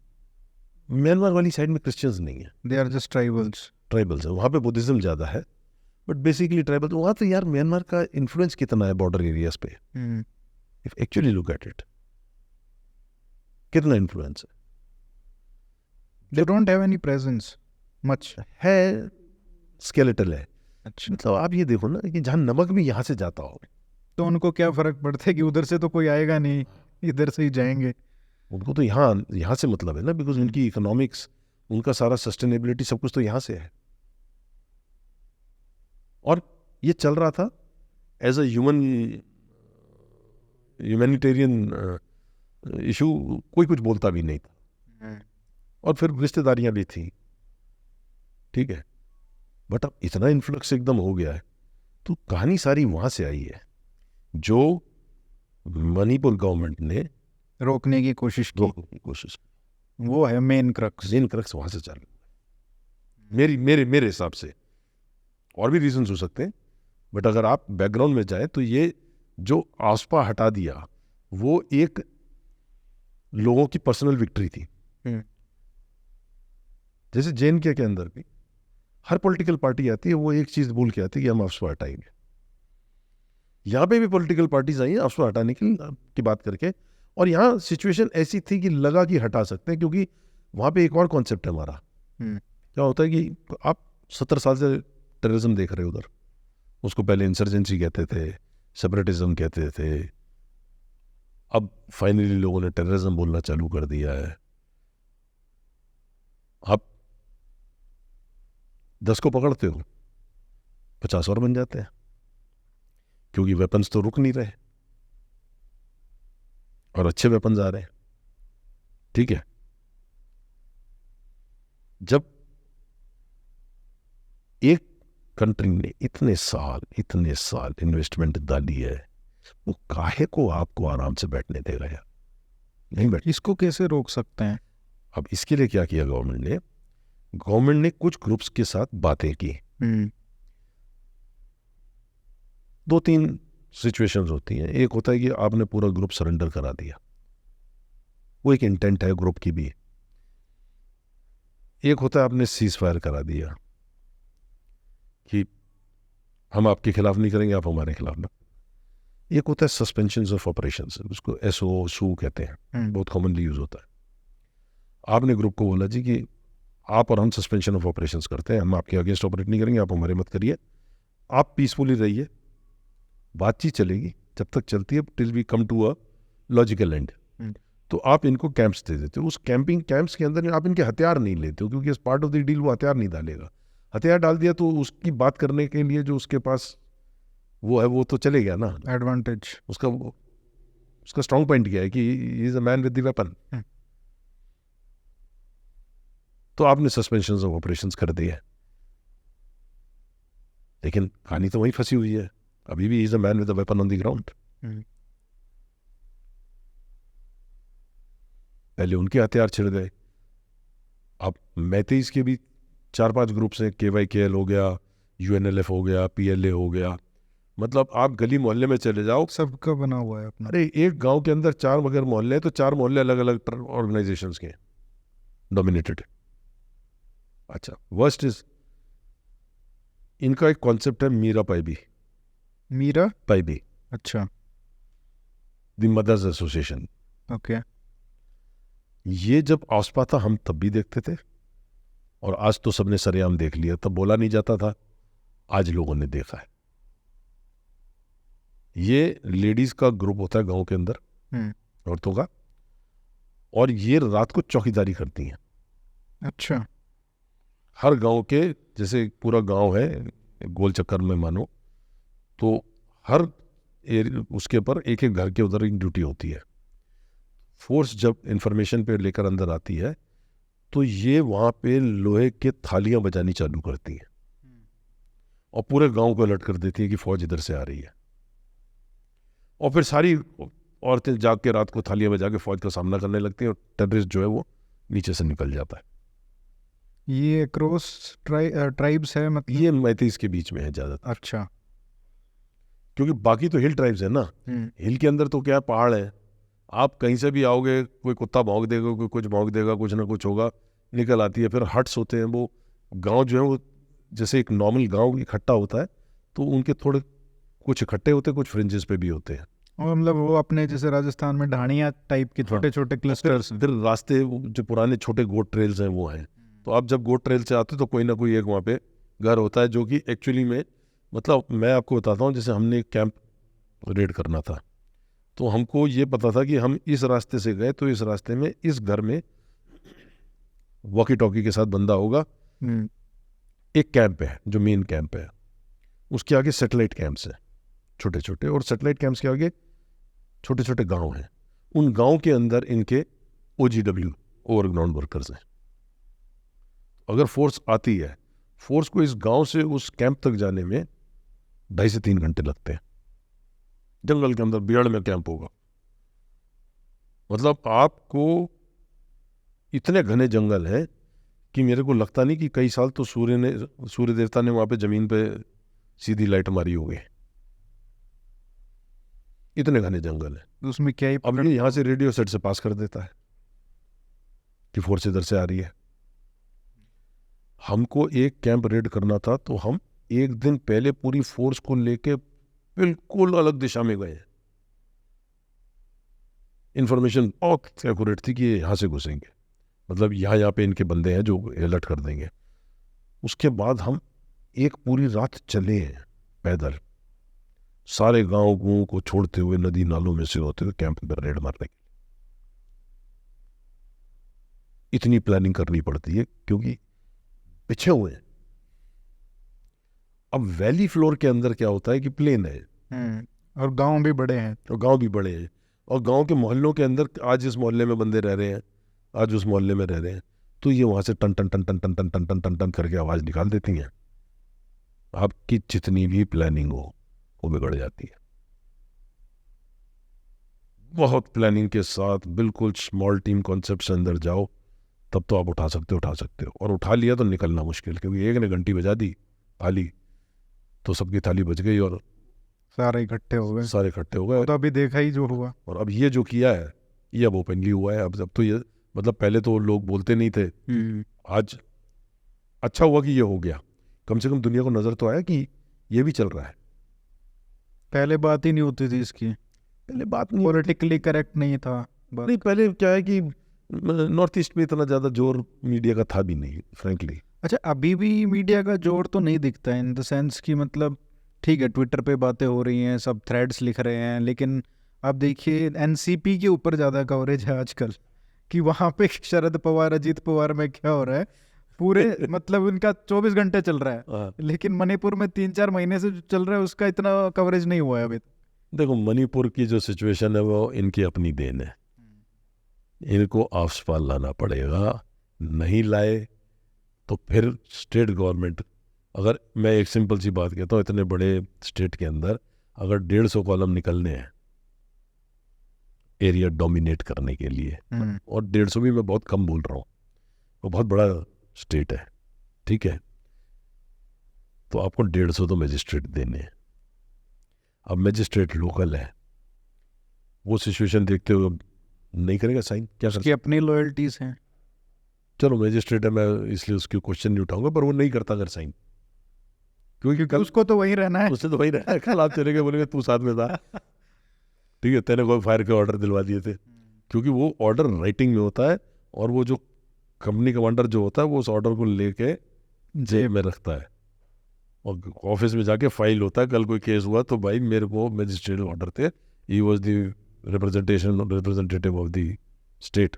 म्यांमार वाली साइड में क्रिश्चियंस नहीं है, they are just tribals. Tribals है. वहाँ पे बुद्धिज्म ज़्यादा है, बट बेसिकली ट्राइबल. वहाँ तो यार म्यांमार का इन्फ्लुएंस कितना है बॉर्डर एरियाज पे, if actually look at it, कितना इन्फ्लुएंस है. They don't have any presence much है, स्केलेटल है. अच्छा मतलब आप ये देखो ना कि जहाँ नमक भी यहाँ से जाता हो, तो उनको क्या फर्क पड़ता है कि उधर से तो कोई आएगा नहीं, इधर से ही जाएंगे. उनको तो यहाँ से मतलब है ना, बिकॉज उनकी इकोनॉमिक्स, उनका सारा सस्टेनेबिलिटी सब कुछ तो यहाँ से है. और ये चल रहा था एज अ ह्यूमैनिटेरियन इशू, कोई कुछ बोलता भी नहीं था. और फिर रिश्तेदारियां भी थी, ठीक है. बट अब इतना इन्फ्लक्स एकदम हो गया है, तो कहानी सारी वहां से आई है, जो मणिपुर गवर्नमेंट ने रोकने की कोशिश की. रोकने की कोशिश. वो है मेन क्रक्स. वहां से चल मेरे हिसाब से. और भी रीजंस हो सकते हैं, बट अगर आप बैकग्राउंड में जाए तो ये जो आसपा हटा दिया वो एक लोगों की पर्सनल विक्ट्री थी. जैसे JNK के अंदर भी हर पॉलिटिकल पार्टी आती है, वो एक चीज बोल के आती है कि हम आसपा हटाएंगे. यहाँ पे भी पॉलिटिकल पार्टीज आई हैं आसपा हटाने की बात करके, और यहाँ सिचुएशन ऐसी थी कि लगा कि हटा सकते हैं. क्योंकि वहाँ पे एक और कॉन्सेप्ट है हमारा. क्या होता है कि आप 70 साल से टेररिज्म देख रहे हो उधर. उसको पहले इंसर्जेंसी कहते थे, सेपरेटिज्म कहते थे, अब फाइनली लोगों ने टेररिज्म बोलना चालू कर दिया है. आप 10 को पकड़ते हो, 50 और बन जाते हैं, क्योंकि वेपन्स तो रुक नहीं रहे और अच्छे वेपन्स आ रहे हैं. ठीक है, जब एक कंट्री ने इतने साल इन्वेस्टमेंट डाली है, वो काहे को आपको आराम से बैठने देगा यार? नहीं बैठ. इसको कैसे रोक सकते हैं? अब इसके लिए क्या किया गवर्नमेंट ने कुछ ग्रुप्स के साथ बातें की. 2-3 सिचुएशंस होती हैं. एक होता है कि आपने पूरा ग्रुप सरेंडर करा दिया, वो एक इंटेंट है ग्रुप की भी. एक होता है आपने सीज फायर करा दिया कि हम आपके खिलाफ नहीं करेंगे, आप हमारे खिलाफ ना. एक होता है सस्पेंशन ऑफ ऑपरेशंस, उसको SOSU कहते हैं, बहुत कॉमनली यूज होता है. आपने ग्रुप को बोला जी कि आप और हम सस्पेंशन ऑफ ऑपरेशंस करते हैं, हम आपके अगेंस्ट ऑपरेट नहीं करेंगे, आप हमारे मत करिए, आप पीसफुली रहिए, बातचीत चलेगी जब तक चलती है, till we come to a logical end. तो आप इनको कैंप्स दे देते हो. उस कैंपिंग कैंप्स के अंदर आप इनके हथियार नहीं लेते हो, क्योंकि इस पार्ट ऑफ द डील वो हथियार नहीं डालेगा. हथियार डाल दिया तो उसकी बात करने के लिए जो उसके पास वो है वो तो चले गया ना एडवांटेज. उसका स्ट्रॉन्ग पॉइंट क्या है कि he is a man with the weapon. तो आपने सस्पेंशन ऑफ ऑपरेशंस कर दिए, लेकिन कहानी तो वहीं फंसी हुई है. अभी भी he is a man with a weapon on the ground. पहले उनके हथियार छिड़ गए, अब मैतेईस के भी 4-5 ग्रुप्स हैं, KYKL हो गया, UNLF हो गया, PLA हो गया। मतलब आप गली मोहल्ले में चले जाओ, सबका बना हुआ है अपना। अरे एक गांव के अंदर 4 अगर मोहल्ले हैं तो 4 मोहल्ले अलग अलग ऑर्गेनाइजेशंस के डोमिनेटेड। अच्छा, वर्स्ट इज इनका एक कॉन्सेप्ट है मीरा पाइबी। मीरा पाइबी, अच्छा, द मदर्स एसोसिएशन। ओके। ये जब औसपा था हम तब भी देखते थे, और आज तो सबने सरेआम देख लिया। तब बोला नहीं जाता था, आज लोगों ने देखा है। ये लेडीज का ग्रुप होता है गांव के अंदर, औरतों का, और ये रात को चौकीदारी करती हैं। अच्छा, हर गांव के, जैसे पूरा गांव है गोल चक्कर में मानो, तो हर उसके पर एक एक घर के उधर एक ड्यूटी होती है। फोर्स जब इंफॉर्मेशन पे लेकर अंदर आती है तो ये वहाँ पे लोहे के थालियां बजानी चालू करती हैं और पूरे गांव को अलर्ट कर देती है कि फौज इधर से आ रही है। और फिर सारी औरतें जाग के रात को थालियां बजा के फौज का सामना करने लगती हैं और टेररिस्ट जो है वो नीचे से निकल जाता है। ये क्रॉस ट्राइब्स है मतलब? ये मैतेईस के बीच में है ज़्यादातर। अच्छा, क्योंकि बाकी तो हिल ट्राइब्स है ना। हिल के अंदर तो क्या है, पहाड़ है। आप कहीं से भी आओगे, कोई कुत्ता भौंक देगा, कोई कुछ भौंक देगा, कुछ ना कुछ होगा, निकल आती है। फिर हट्स होते हैं, वो गांव जो है वो जैसे एक नॉर्मल गांव इकट्ठा होता है, तो उनके थोड़े कुछ इकट्ठे होते हैं, कुछ फ्रिंजेस पे भी होते हैं। और मतलब वो अपने जैसे राजस्थान में ढाणिया टाइप के छोटे छोटे क्लस्टर्स। फिर रास्ते जो पुराने छोटे गोट ट्रेल्स हैं वो हैं। तो आप जब गोट ट्रेल से आते हो तो कोई ना कोई एक वहाँ पे घर होता है, जो कि एक्चुअली में, मतलब मैं आपको बताता हूँ, जैसे हमने कैंप रेड करना था तो हमको ये पता था कि हम इस रास्ते से गए तो इस रास्ते में इस घर में वॉकी टॉकी के साथ बंदा होगा। एक कैंप है जो मेन कैंप है, उसके आगे सैटेलाइट कैंप्स हैं छोटे छोटे, और सैटेलाइट कैंप्स के आगे छोटे छोटे गांव हैं। उन गांव के अंदर इनके OGW, ओवरग्राउंड वर्कर्स हैं। अगर फोर्स आती है, फोर्स को इस गांव से उस कैंप तक जाने में 2.5 से 3 घंटे लगते हैं। जंगल के अंदर बिहाड़ में कैंप होगा। मतलब आपको इतने घने जंगल हैं कि मेरे को लगता नहीं कि कई साल तो सूर्य देवता ने वहां पे जमीन पे सीधी लाइट मारी होगी, इतने घने जंगल है। उसमें क्या ही अब ये यहाँ से रेडियो सेट से पास कर देता है कि फोर्स इधर से आ रही है। हमको एक कैंप रेड करना था तो हम एक दिन पहले पूरी फोर्स को लेके बिल्कुल अलग दिशा में गए। इंफॉर्मेशन बहुत एक्यूरेट थी कि ये यहाँ से घुसेंगे, मतलब यहाँ पे इनके बंदे हैं जो अलर्ट कर देंगे। उसके बाद हम एक पूरी रात चले हैं पैदल, सारे गांव को छोड़ते हुए, नदी नालों में से होते हुए कैंप पर रेड मारने के। इतनी प्लानिंग करनी पड़ती है क्योंकि पीछे हुए हैं। अब वैली फ्लोर के अंदर क्या होता है कि प्लेन है, और गांव भी बड़े हैं, और गांव भी बड़े हैं, और गांव के मोहल्लों के अंदर आज इस मोहल्ले में बंदे रह रहे हैं, आज उस मोहल्ले में रह रहे हैं, तो ये वहां से टन टन टन टन टन टन टन टन टन टन करके आवाज निकाल देती हैं। आपकी जितनी भी प्लानिंग हो वो बिगड़ जाती है। बहुत प्लानिंग के साथ बिल्कुल स्मॉल टीम कॉन्सेप्ट से अंदर जाओ, तब तो आप उठा सकते हो, और उठा लिया तो निकलना मुश्किल, क्योंकि एक ने घंटी बजा दी थाली तो सबकी थाली बज गई और सारे इकट्ठे हो गए। तो अभी देखा ही जो हुआ। और अब ये जो किया है ये अब ओपनली हुआ है। अब तो ये, मतलब पहले तो लोग बोलते नहीं थे, आज अच्छा हुआ कि ये हो गया। कम से कम दुनिया को नजर तो आया कि ये भी चल रहा है। पहले बात ही नहीं होती थी इसकी, पहले बात नहीं, पॉलिटिकली करेक्ट नहीं था बात। नहीं, पहले क्या है कि नॉर्थ ईस्ट में इतना ज़्यादा जोर मीडिया का था भी नहीं, फ्रेंकली। अच्छा, अभी भी मीडिया का जोर तो नहीं दिखता है, इन द सेंस कि मतलब ठीक है, ट्विटर पे बातें हो रही हैं, सब थ्रेड्स लिख रहे हैं, लेकिन आप देखिए एनसीपी के ऊपर ज़्यादा कवरेज है आजकल, कि वहाँ पे शरद पवार, अजीत पवार में क्या हो रहा है पूरे मतलब उनका 24 घंटे चल रहा है, लेकिन मणिपुर में 3-4 महीने से जो चल रहा है उसका इतना कवरेज नहीं हुआ है अभी। देखो, मणिपुर की जो सिचुएशन है वो इनकी अपनी देन है, इनको आफस्पाल लाना पड़ेगा। नहीं लाए तो फिर स्टेट गवर्नमेंट, अगर मैं एक सिंपल सी बात कहता हूँ, इतने बड़े स्टेट के अंदर अगर 150 कॉलम निकलने हैं एरिया डोमिनेट करने के लिए, और 150 भी मैं बहुत कम बोल रहा हूँ, वो बहुत बड़ा स्टेट है, ठीक है, तो आपको 150 तो मजिस्ट्रेट देने हैं। अब मजिस्ट्रेट लोकल है, वो सिचुएशन देखते हुए नहीं करेगा साइन, क्या कर उसकी अपनी लॉयल्टीज हैं। चलो मजिस्ट्रेट है, मैं इसलिए उसकी क्वेश्चन नहीं उठाऊंगा, पर वो नहीं करता अगर साइन, क्योंकि कल उसको तो वही रहना है। उससे तो वही रहा है, कल आप चले गए बोलेंगे तू साथ में था, ठीक है, तेने कोई फायर के ऑर्डर दिलवा दिए थे, क्योंकि वो ऑर्डर राइटिंग में होता है, और वो जो कंपनी कमांडर जो होता है वो उस ऑर्डर को लेके जेब में रखता है, और ऑफिस में जाके फाइल होता है, कल कोई केस हुआ तो भाई मेरे को मजिस्ट्रेट ऑर्डर थे, he was the representative of the state.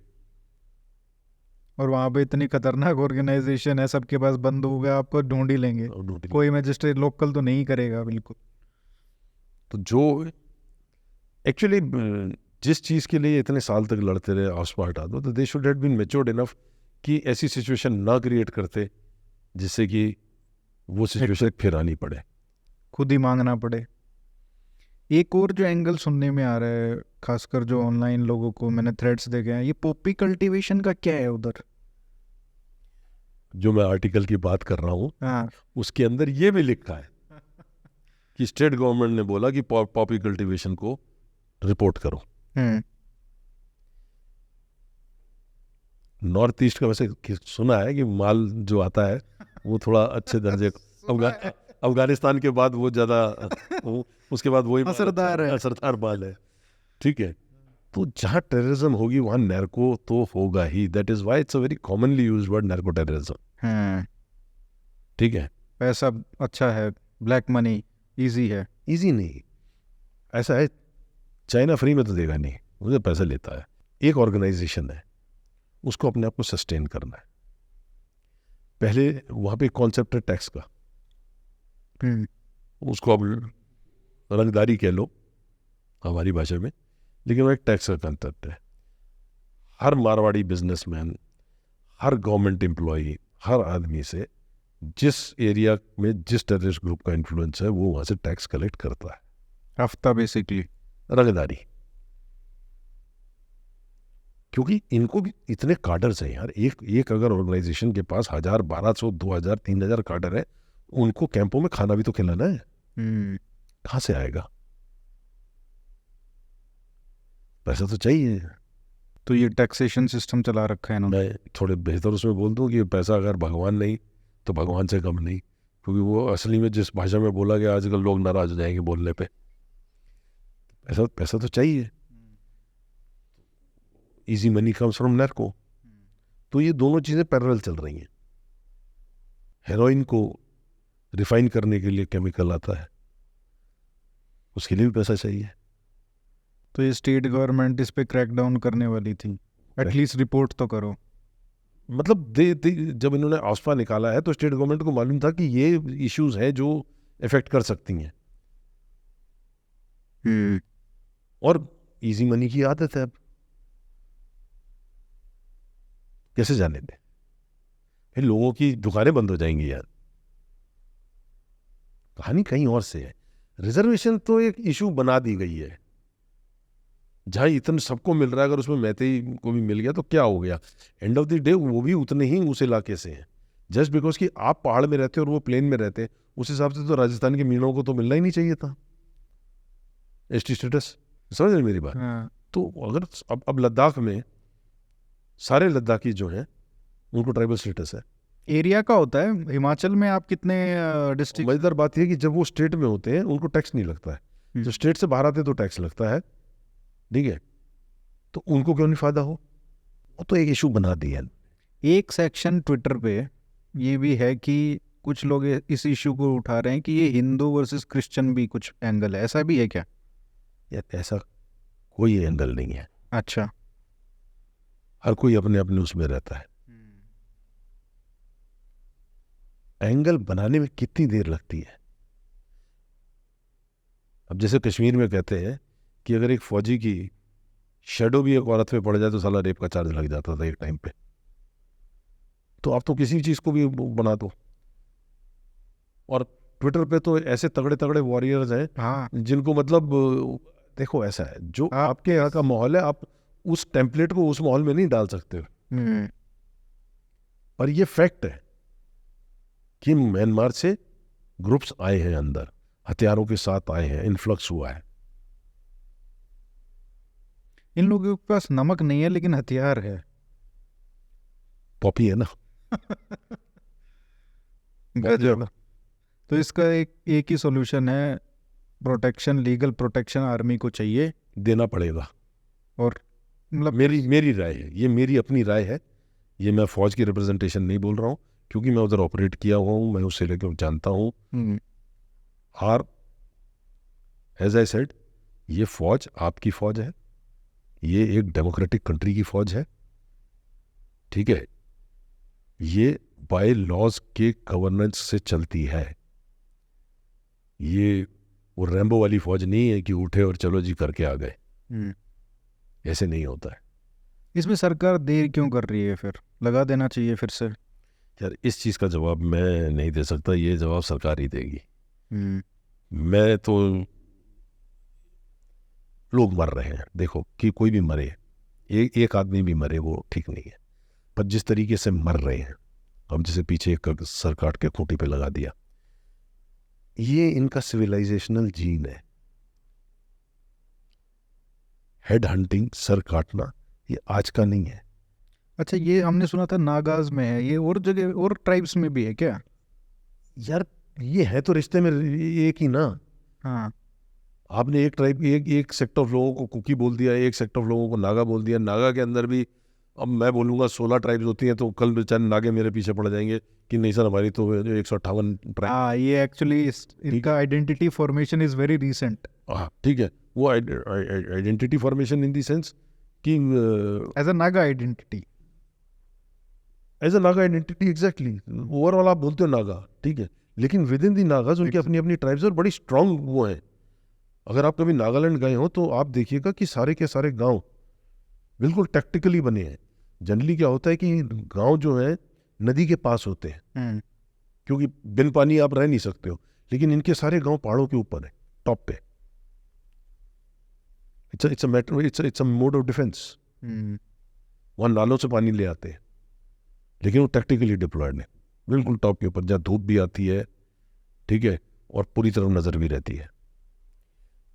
और वहाँ पे इतनी खतरनाक ऑर्गेनाइजेशन है, सबके पास बंदूक है, आपको ढूंढ ही लेंगे। कोई मजिस्ट्रेट लोकल तो नहीं करेगा बिल्कुल। तो जो एक्चुअली जिस चीज़ के लिए इतने साल तक लड़ते रहे आसपा हटा दो, तो they should have been matured enough कि ऐसी सिचुएशन ना क्रिएट करते जिससे कि वो सिचुएशन फिर आनी पड़े, खुद ही मांगना पड़े। एक और जो एंगल सुनने में आ रहा है, खासकर जो ऑनलाइन लोगों को मैंने थ्रेड्स देखे हैं, ये पॉपी कल्टीवेशन का क्या है उधर? जो मैं आर्टिकल की बात कर रहा हूँ हाँ। उसके अंदर ये भी लिखा है कि स्टेट गवर्नमेंट ने बोला कि पॉपी कल्टीवेशन को रिपोर्ट करो। नॉर्थ ईस्ट का वैसे सुना है कि माल जो आता है वो थोड़ा अच्छे दर्जे अफगानिस्तान के बाद वो ज़्यादा उसके बाद वही असरदार माल है, ठीक है। तो जहाँ टेररिज्म होगी वहाँ नैर्को तो होगा ही, that is why it's a very commonly used word narco terrorism, ठीक है। पैसा अच्छा है, ब्लैक मनी इजी है। इजी नहीं, ऐसा है चाइना फ्री में तो देगा नहीं, मुझे पैसा लेता है। एक ऑर्गेनाइजेशन है, उसको अपने आप को सस्टेन करना है। पहले वहाँ पे कॉन्सेप्ट है टैक्स का, उसको अब रंगदारी कह लो हमारी भाषा में, लेकिन वो एक टैक्स का कंसेप्ट है। हर मारवाड़ी बिजनेसमैन, हर गवर्नमेंट एम्प्लॉई, हर आदमी से जिस एरिया में जिस टेररिस्ट ग्रुप का इन्फ्लुएंस है वो वहाँ से टैक्स कलेक्ट करता है, हफ्ता बेसिकली रंगदारी। क्योंकि इनको भी इतने कार्डर्स हैं यार, एक अगर ऑर्गेनाइजेशन के पास 1000, 1200, 2000, 3000 कार्डर है, उनको कैंपों में खाना भी तो खिलाना है, कहाँ से आएगा? पैसा तो चाहिए। तो ये टैक्सेशन सिस्टम चला रखा है ना। मैं थोड़े बेहतर उसमें बोल दूं कि पैसा अगर भगवान नहीं तो भगवान से कम नहीं, क्योंकि वो असली में जिस भाषा में बोला गया आजकल लोग नाराज हो जाएंगे बोलने पे। पैसा तो चाहिए। Easy money comes from narco. तो ये दोनों चीज़ें पैरेलल चल रही हैं। हेरोइन को रिफाइन करने के लिए केमिकल आता है, उसके लिए भी पैसा चाहिए। तो ये स्टेट गवर्नमेंट इस पे क्रैकडाउन करने वाली थी, एटलीस्ट रिपोर्ट तो करो। मतलब जब इन्होंने आसपा निकाला है तो स्टेट गवर्नमेंट को मालूम था कि ये इश्यूज हैं जो इफेक्ट कर सकती हैं। और इजी मनी की आदत है, अब कैसे जाने दें? फिर लोगों की दुकानें बंद हो जाएंगी यार। कहानी कहीं और से है। रिजर्वेशन तो एक इशू बना दी गई है, जहाँ इतना सबको मिल रहा है, अगर उसमें मैतेई को भी मिल गया तो क्या हो गया? एंड ऑफ द डे वो भी उतने ही उस इलाके से हैं। जस्ट बिकॉज कि आप पहाड़ में रहते हो और वो प्लेन में रहते हैं, उस हिसाब से तो राजस्थान के मीनों को तो मिलना ही नहीं चाहिए था एसटी स्टेटस। समझ रहे मेरी बात? तो अगर अब लद्दाख में सारे लद्दाखी जो हैं उनको ट्राइबल स्टेटस है। एरिया का होता है। हिमाचल में आप कितने डिस्ट्रिक्ट? मजेदार बात यह है कि जब वो स्टेट में होते हैं उनको टैक्स नहीं लगता है, जब स्टेट से बाहर आते हैं तो टैक्स लगता है, ठीक है। तो उनको क्यों नहीं फायदा हो? वो तो एक इशू बना दिया। एक सेक्शन ट्विटर पे ये भी है कि कुछ लोग इस इशू को उठा रहे हैं कि ये हिंदू वर्सेस क्रिश्चियन भी कुछ एंगल है, ऐसा भी है क्या? यार ऐसा कोई एंगल नहीं है। अच्छा। हर कोई अपने अपने उसमें रहता है। एंगल बनाने में कितनी देर लगती है? अब जैसे कश्मीर में कहते हैं कि अगर एक फौजी की शेडो भी एक औरत पे पड़ जाए तो साला रेप का चार्ज लग जाता था एक टाइम पे। तो आप तो किसी चीज को भी बना दो। और ट्विटर पे तो ऐसे तगड़े तगड़े वॉरियर्स हैं, हाँ, जिनको मतलब देखो ऐसा है, जो आपके यहाँ का माहौल है आप उस टेम्पलेट को उस माहौल में नहीं डाल सकते। पर ये फैक्ट है कि म्यांमार से ग्रुप्स आए हैं अंदर, हथियारों के साथ आए हैं, इन्फ्लक्स हुआ है। इन लोगों के पास नमक नहीं है लेकिन हथियार है। पॉपी है ना। गजब। तो इसका एक ही सॉल्यूशन है, प्रोटेक्शन, लीगल प्रोटेक्शन आर्मी को चाहिए, देना पड़ेगा। और मतलब मेरी राय है, ये मेरी अपनी राय है, ये मैं फौज की रिप्रेजेंटेशन नहीं बोल रहा हूँ, क्योंकि मैं उधर ऑपरेट किया हुआ हूँ, मैं उससे लेकर जानता हूँ। और एज आई सेड, ये फौज आपकी फौज है, ये एक डेमोक्रेटिक कंट्री की फौज है, ठीक है, ये बाय लॉज के गवर्नेंस से चलती है। ये वो रैम्बो वाली फौज नहीं है कि उठे और चलो जी करके आ गए, ऐसे नहीं होता है। इसमें सरकार देर क्यों कर रही है? फिर लगा देना चाहिए फिर से। यार इस चीज़ का जवाब मैं नहीं दे सकता, ये जवाब सरकार ही देगी। मैं तो, लोग मर रहे हैं, देखो कि कोई भी मरे, एक आदमी भी मरे वो ठीक नहीं है, पर जिस तरीके से मर रहे हैं, अब जैसे पीछे एक सर काट के खूंटी पे लगा दिया, ये इनका सिविलाइजेशनल जीन है। हेड हंटिंग, सर काटना, ये आज का नहीं है। अच्छा, ये हमने सुना था नागाज में है, ये और जगह और ट्राइब्स में भी है क्या? यार ये है तो रिश्ते में एक ही ना। हाँ, आपने एक ट्राइब, एक सेक्टर ऑफ लोगों को कुकी बोल दिया, एक सेक्टर ऑफ लोगों को नागा बोल दिया। नागा के अंदर भी अब मैं बोलूँगा 16 ट्राइब्स होती हैं, तो कल बेचारे नागे मेरे पीछे पड़ जाएंगे कि नहीं सर हमारी तो 158 ट्राइब। हाँ, ये एक्चुअली इनका identity formation is very recent. हाँ ठीक है, वो identity formation in the sense कि as a Naga identity, as a Naga identity, exactly. Overall आप बोलते हो नागा, ठीक है, लेकिन विद इन दी नागाज उनकी अपनी अपनी ट्राइब्स और बड़ी स्ट्रांग वो हैं। अगर आप कभी नागालैंड गए हो तो आप देखिएगा कि सारे के सारे गांव बिल्कुल टैक्टिकली बने हैं। जनरली क्या होता है कि गांव जो है नदी के पास होते हैं, क्योंकि बिन पानी आप रह नहीं सकते हो, लेकिन इनके सारे गांव पहाड़ों के ऊपर है, टॉप पे। It's a mode of defence. वहां नालों से पानी ले आते हैं, लेकिन वो टैक्टिकली डिप्लॉयड है, बिल्कुल टॉप के ऊपर, जहाँ धूप भी आती है, ठीक है, और पूरी तरफ नजर भी रहती है।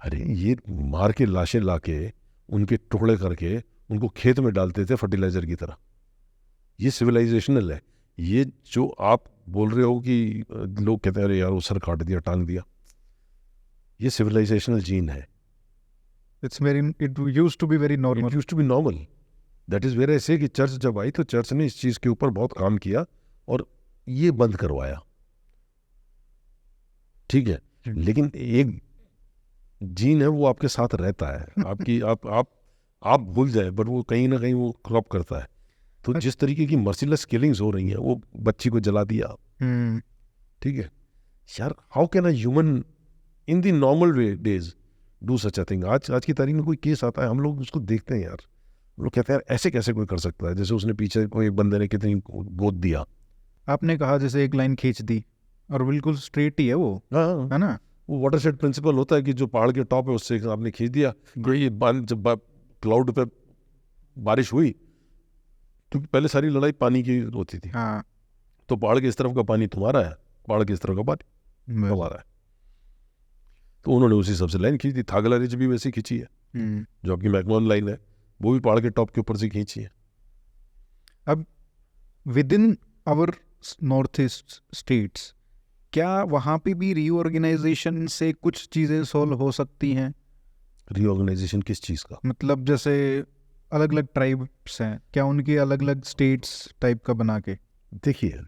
अरे ये मार के लाशें लाके उनके टुकड़े करके उनको खेत में डालते थे फर्टिलाइजर की तरह। ये सिविलाइजेशनल है। ये जो आप बोल रहे हो कि लोग कहते हैं अरे यार वो सर काट दिया, टांग दिया, ये सिविलाइजेशनल जीन है। It used to be very normal. It used to be normal. That is where I say कि चर्च जब आई तो चर्च ने इस चीज के ऊपर बहुत काम किया और ये बंद करवाया, ठीक है। लेकिन एक जीन है वो आपके साथ रहता है, आपकी आप भूल जाए, बट वो कहीं ना कहीं वो क्रॉप करता है। तो जिस तरीके की मर्सीलेस किलिंग्स हो रही हैं, वो बच्ची को जला दिया, ठीक है यार, how can a human in the normal way days do such a thing. आज की तारीख में कोई केस आता है, हम लोग उसको देखते हैं यार, हम लोग कहते हैं यार ऐसे कैसे कोई कर सकता है। जैसे उसने पीछे कोई एक बंदे ने कितनी गोद दिया, आपने कहा जैसे एक लाइन खींच दी और बिल्कुल स्ट्रेट ही है वो, हाँ है ना? वो वाटरशेड प्रिंसिपल होता है कि जो पहाड़ के टॉप है उससे आपने खींच दिया, ये जब क्लाउड पे बारिश हुई तो पहले सारी लड़ाई पानी की होती थी। हाँ, तो पहाड़ के इस तरफ का पानी तुम्हारा है, पहाड़ के इस तरफ का पानी हमारा है। तो उन्होंने उसी सबसे लाइन खींच दी। थागला रिज भी वैसे खींची है, जो आपकी मैकमोहन लाइन है, वो भी पहाड़ के टॉप के ऊपर से खींची है। अब within our north east states, क्या वहाँ पे भी रीऑर्गेनाइजेशन से कुछ चीज़ें सॉल्व हो सकती हैं? रीऑर्गेनाइजेशन किस चीज़ का? मतलब जैसे अलग अलग ट्राइब्स हैं, क्या उनके अलग अलग स्टेट्स टाइप का बना के? देखिए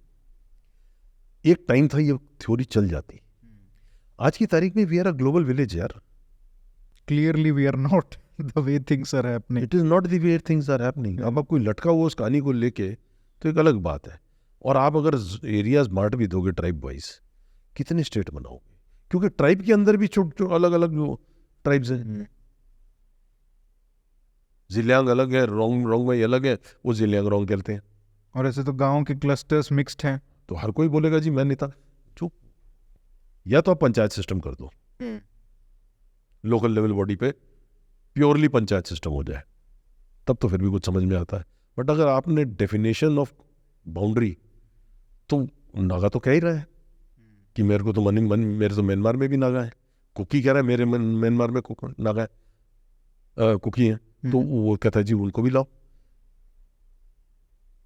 एक टाइम था ये थ्योरी चल जाती, आज की तारीख में we are a global village यार। Clearly we are not the way things are happening. It is not the way things are happening. अब आप कोई लटका हुआ उस कहानी को लेके तो एक अलग बात है, और आप अगर एरियाज बांट भी दोगे ट्राइब वाइज, कितने स्टेट बनाओगे? क्योंकि ट्राइब के अंदर भी छोटे अलग अलग जो ट्राइब्स हैं, जिलियांग अलग है, रोंगमाई अलग है, वो जिलियांग रोंग कहते हैं। और ऐसे तो गांव के क्लस्टर्स मिक्स्ड हैं। तो हर कोई बोलेगा जी मैं नेता, चुप। या तो आप पंचायत सिस्टम कर दो, लोकल लेवल बॉडी पे प्योरली पंचायत सिस्टम हो जाए, तब तो फिर भी कुछ समझ में आता है। बट अगर आपने डेफिनेशन ऑफ बाउंड्री तो नागा तो कह ही रहा है कि मेरे को तो मेरे तो म्यांमार में भी नागा है, कुकी कह रहा है मेरे म्यांमार में नागा है, कुकी है, तो वो कहता है जी उनको भी लाओ।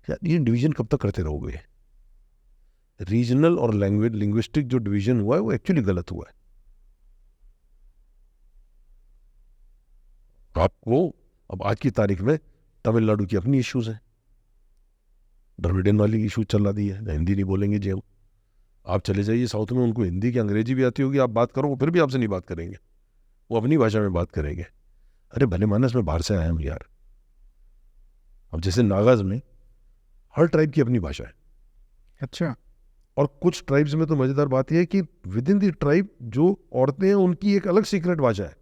यार ये डिवीजन कब तक करते रहोगे? रीजनल और लिंग्विस्टिक जो डिवीजन हुआ है वो एक्चुअली गलत हुआ है। आपको अब आज की तारीख में तमिलनाडु की अपनी इश्यूज हैं, द्रविडियन वाली इशू चला दी है, हिंदी नहीं बोलेंगे जी हम। आप चले जाइए साउथ में, उनको हिंदी की अंग्रेजी भी आती होगी, आप बात करो वो फिर भी आपसे नहीं बात करेंगे, वो अपनी भाषा में बात करेंगे। अरे भले मानस में बाहर से आया हूँ यार। अब जैसे नागाज में हर ट्राइब की अपनी भाषा है। अच्छा। और कुछ ट्राइब्स में तो मजेदार बात यह है कि विद इन दी ट्राइब जो औरतें हैं उनकी एक अलग सीक्रेट भाषा है।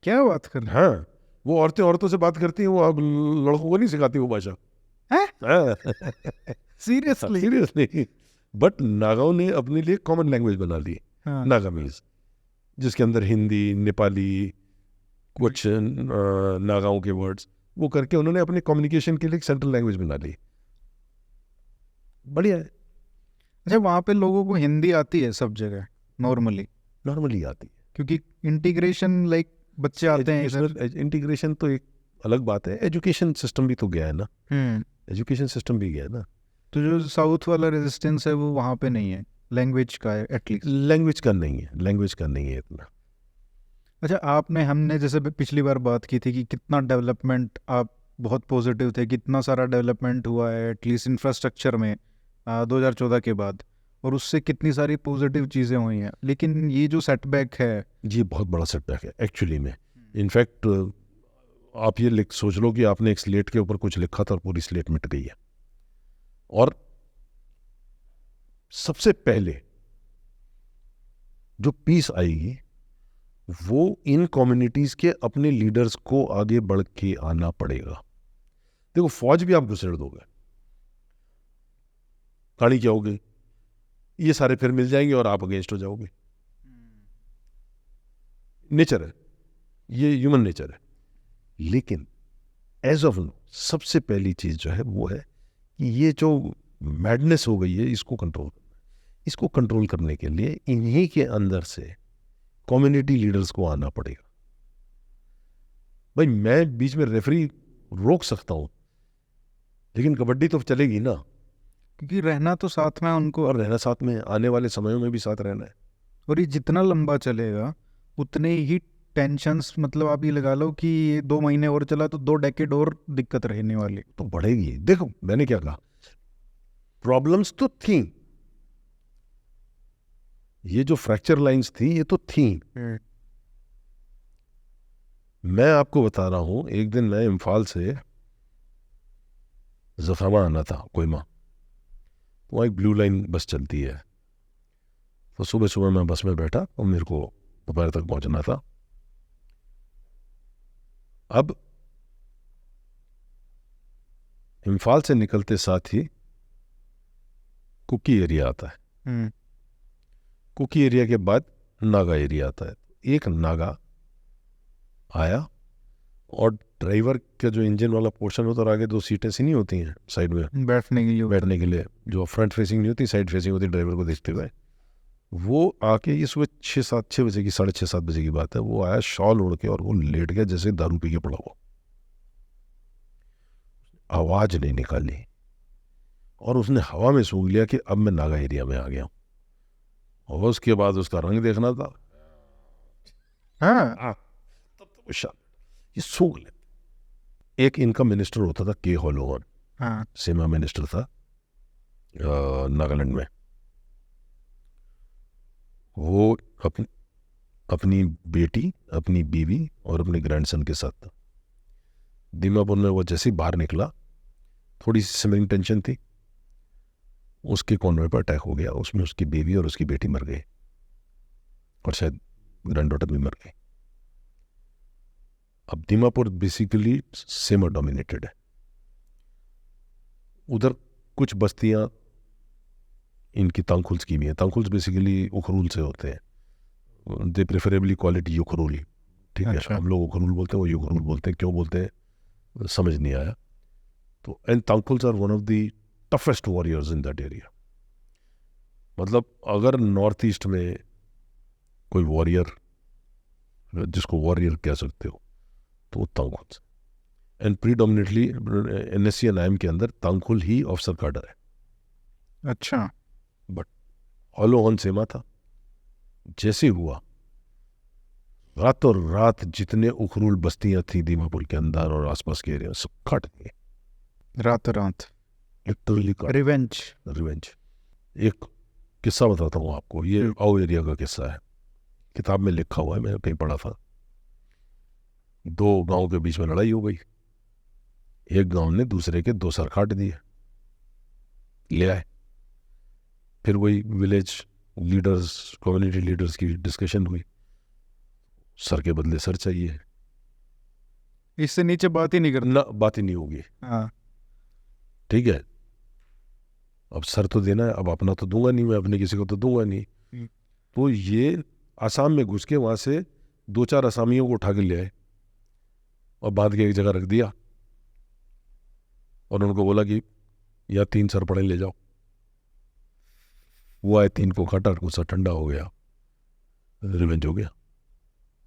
क्या बात कर रहे हैं? हाँ, वो औरतें औरतों से बात करती हैं, वो अब लड़कों को नहीं सिखाती वो भाषा। सीरियसली। बट नागाओं ने अपने लिए कॉमन लैंग्वेज बना ली, नागामीज, जिसके अंदर हिंदी, नेपाली, कुछ नागाओं के वर्ड्स वो करके उन्होंने अपने कम्युनिकेशन के लिए एक सेंट्रल लैंग्वेज बना ली। बढ़िया है। अच्छा, वहाँ पे लोगों को हिंदी आती है सब जगह नॉर्मली आती है, क्योंकि इंटीग्रेशन लाइक बच्चे आते हैं इधर। इंटीग्रेशन तो एक अलग बात है, एजुकेशन सिस्टम भी तो गया है ना, एजुकेशन सिस्टम भी गया है ना। तो जो साउथ वाला रेजिस्टेंस है वो वहाँ पे नहीं है, लैंग्वेज का है एटलीस्ट। लैंग्वेज का नहीं है इतना। अच्छा, हमने जैसे पिछली बार बात की थी कि कितना डेवलपमेंट, आप बहुत पॉजिटिव थे, कितना सारा डेवलपमेंट हुआ है एटलीस्ट इंफ्रास्ट्रक्चर में 2014 के बाद, और उससे कितनी सारी पॉजिटिव चीज़ें हुई हैं। लेकिन ये जो सेटबैक है, ये बहुत बड़ा सेटबैक है एक्चुअली में। इनफैक्ट आप ये सोच लो कि आपने एक स्लेट के ऊपर कुछ लिखा था और पूरी स्लेट मिट गई है। और सबसे पहले जो पीस आएगी वो इन कम्युनिटीज के अपने लीडर्स को आगे बढ़ के आना पड़ेगा। देखो, फौज भी आप घुसेड़ दोगे, कहानी क्या होगी, ये सारे फिर मिल जाएंगे और आप अगेंस्ट हो जाओगे। नेचर है ये, ह्यूमन नेचर है। लेकिन एज ऑफ नो सबसे पहली चीज जो है वो है कि ये जो मैडनेस हो गई है इसको कंट्रोल करना है। इसको कंट्रोल करने के लिए इन्हीं के अंदर से कम्युनिटी लीडर्स को आना पड़ेगा। भाई मैं बीच में रेफरी रोक सकता हूं, लेकिन कबड्डी तो चलेगी ना, क्योंकि रहना तो साथ में उनको, और रहना साथ में, आने वाले समयों में भी साथ रहना है। और ये जितना लंबा चलेगा उतने ही टेंशन्स, मतलब आप ये लगा लो कि 2 महीने और चला तो 2 डेकेड और दिक्कत रहने वाली तो बढ़ेगी। देखो मैंने क्या कहा, प्रॉब्लम्स तो थी, ये जो फ्रैक्चर लाइंस थी ये तो थी। मैं आपको बता रहा हूं, एक दिन मैं इम्फाल से जफराबाद आना था, कोहिमा, तो वहाँ एक ब्लू लाइन बस चलती है। तो सुबह सुबह मैं बस में बैठा और मेरे को दोपहर तक पहुंचना था। अब इम्फाल से निकलते साथ ही कुकी एरिया आता है, कुकी एरिया के बाद नागा एरिया आता है। एक नागा आया और ड्राइवर का जो इंजन वाला पोर्शन होता है, और आगे 2 सीटें सी नहीं होती हैं साइड में बैठने के लिए, जो फ्रंट फेसिंग नहीं होती, साइड फेसिंग होती ड्राइवर को देखते हुए। वो आके, ये सुबह 6 बजे की, 6:30 बजे की बात है, वो आया शॉल ओढ़ के और वो लेट गया जैसे दारू पी के पड़ा हुआ, आवाज नहीं निकाली, और उसने हवा में सूंघ लिया कि अब मैं नागा एरिया में आ गया हूं। और उसके बाद उसका रंग देखना था। तब तो ये सूंघ ले। एक इनका मिनिस्टर होता था के होलोवन, सेमा मिनिस्टर था नागालैंड में। वो अपनी बेटी, अपनी बीवी और अपने ग्रैंडसन के साथ था। दीमापुर में वो जैसे ही बाहर निकला, थोड़ी सी सिमरिंग टेंशन थी, उसके कॉन्वे पर अटैक हो गया, उसमें उसकी बीवी और उसकी बेटी मर गई, और शायद ग्रैंड डॉटर भी मर गई। अब दीमापुर बेसिकली सेमा डोमिनेटेड है। उधर कुछ बस्तियां इनकी तांगखुल्स की भी हैं। तांगखुल्स बेसिकली उखरूल से होते हैं, दे प्रेफरेबली कॉल इट युखरूल, ठीक है। हम लोग उखरूल बोलते हैं, वो युखरूल बोलते हैं, क्यों बोलते हैं समझ नहीं आया। तो and Tangkhuls are one of the toughest warriors in that area. मतलब अगर नॉर्थ ईस्ट में कोई वॉरियर, जिसको वॉरियर कह सकते हो, तो वो तांगखुल से। And predominantly NSC and IIM के अंदर तांगखुल ही ऑफिसर कार्डर है। अच्छा। बट ऑलो ऑन सेमा था। जैसे हुआ, रातों रात जितने उखरूल बस्तियां थी दीमापुर के अंदर और आसपास के एरिया सब काट दिए, रात रात। Literally revenge. रिवेंज। एक किस्सा बताता हूँ आपको, ये आओ एरिया का किस्सा है, किताब में लिखा हुआ है, मैंने कहीं पढ़ा था। 2 गांव के बीच में लड़ाई हो गई, एक गांव ने दूसरे के 2 सर काट दिए, ले आए। फिर वही विलेज लीडर्स, कम्युनिटी लीडर्स की डिस्कशन हुई, सर के बदले सर चाहिए, इससे नीचे बात ही नहीं करना। ना बात ही नहीं होगी। हाँ। ठीक है, अब सर तो देना है, अब अपना तो दूंगा नहीं मैं, अपने किसी को तो दूंगा नहीं। तो ये आसाम में घुस के वहां से 2-4 असामियों को उठा के ले आए और बांध के एक जगह रख दिया और उनको बोला कि या 3 सर पड़े ले जाओ। वो आए, 3 को काटा, गुस्सा ठंडा हो गया, रिवेंज हो गया।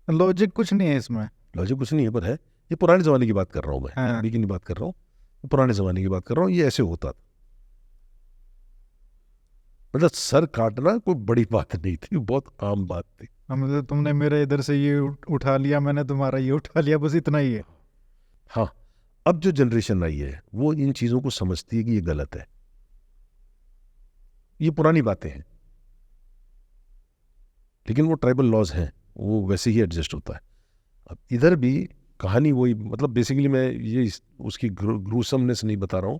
लॉजिक कुछ नहीं है इसमें। लॉजिक कुछ नहीं है, पर है, ये पुराने ज़माने की बात कर रहा हूँ मैं, हाँ। अभी की नहीं बात कर रहा हूँ, पुराने ज़माने की बात कर रहा हूँ। ये ऐसे होता था, मतलब सर काटना कोई बड़ी बात नहीं थी, बहुत आम बात थी। मतलब तुमने मेरे इधर से ये उठा लिया, मैंने तुम्हारा ये उठा लिया, बस इतना ही है। हाँ, अब जो जनरेशन आई है वो इन चीज़ों को समझती है कि ये गलत है, ये पुरानी बातें हैं, लेकिन वो ट्राइबल लॉज हैं, वो वैसे ही एडजस्ट होता है। अब इधर भी कहानी वही, मतलब बेसिकली मैं ये उसकी ग्रूसमनेस नहीं बता रहा हूँ,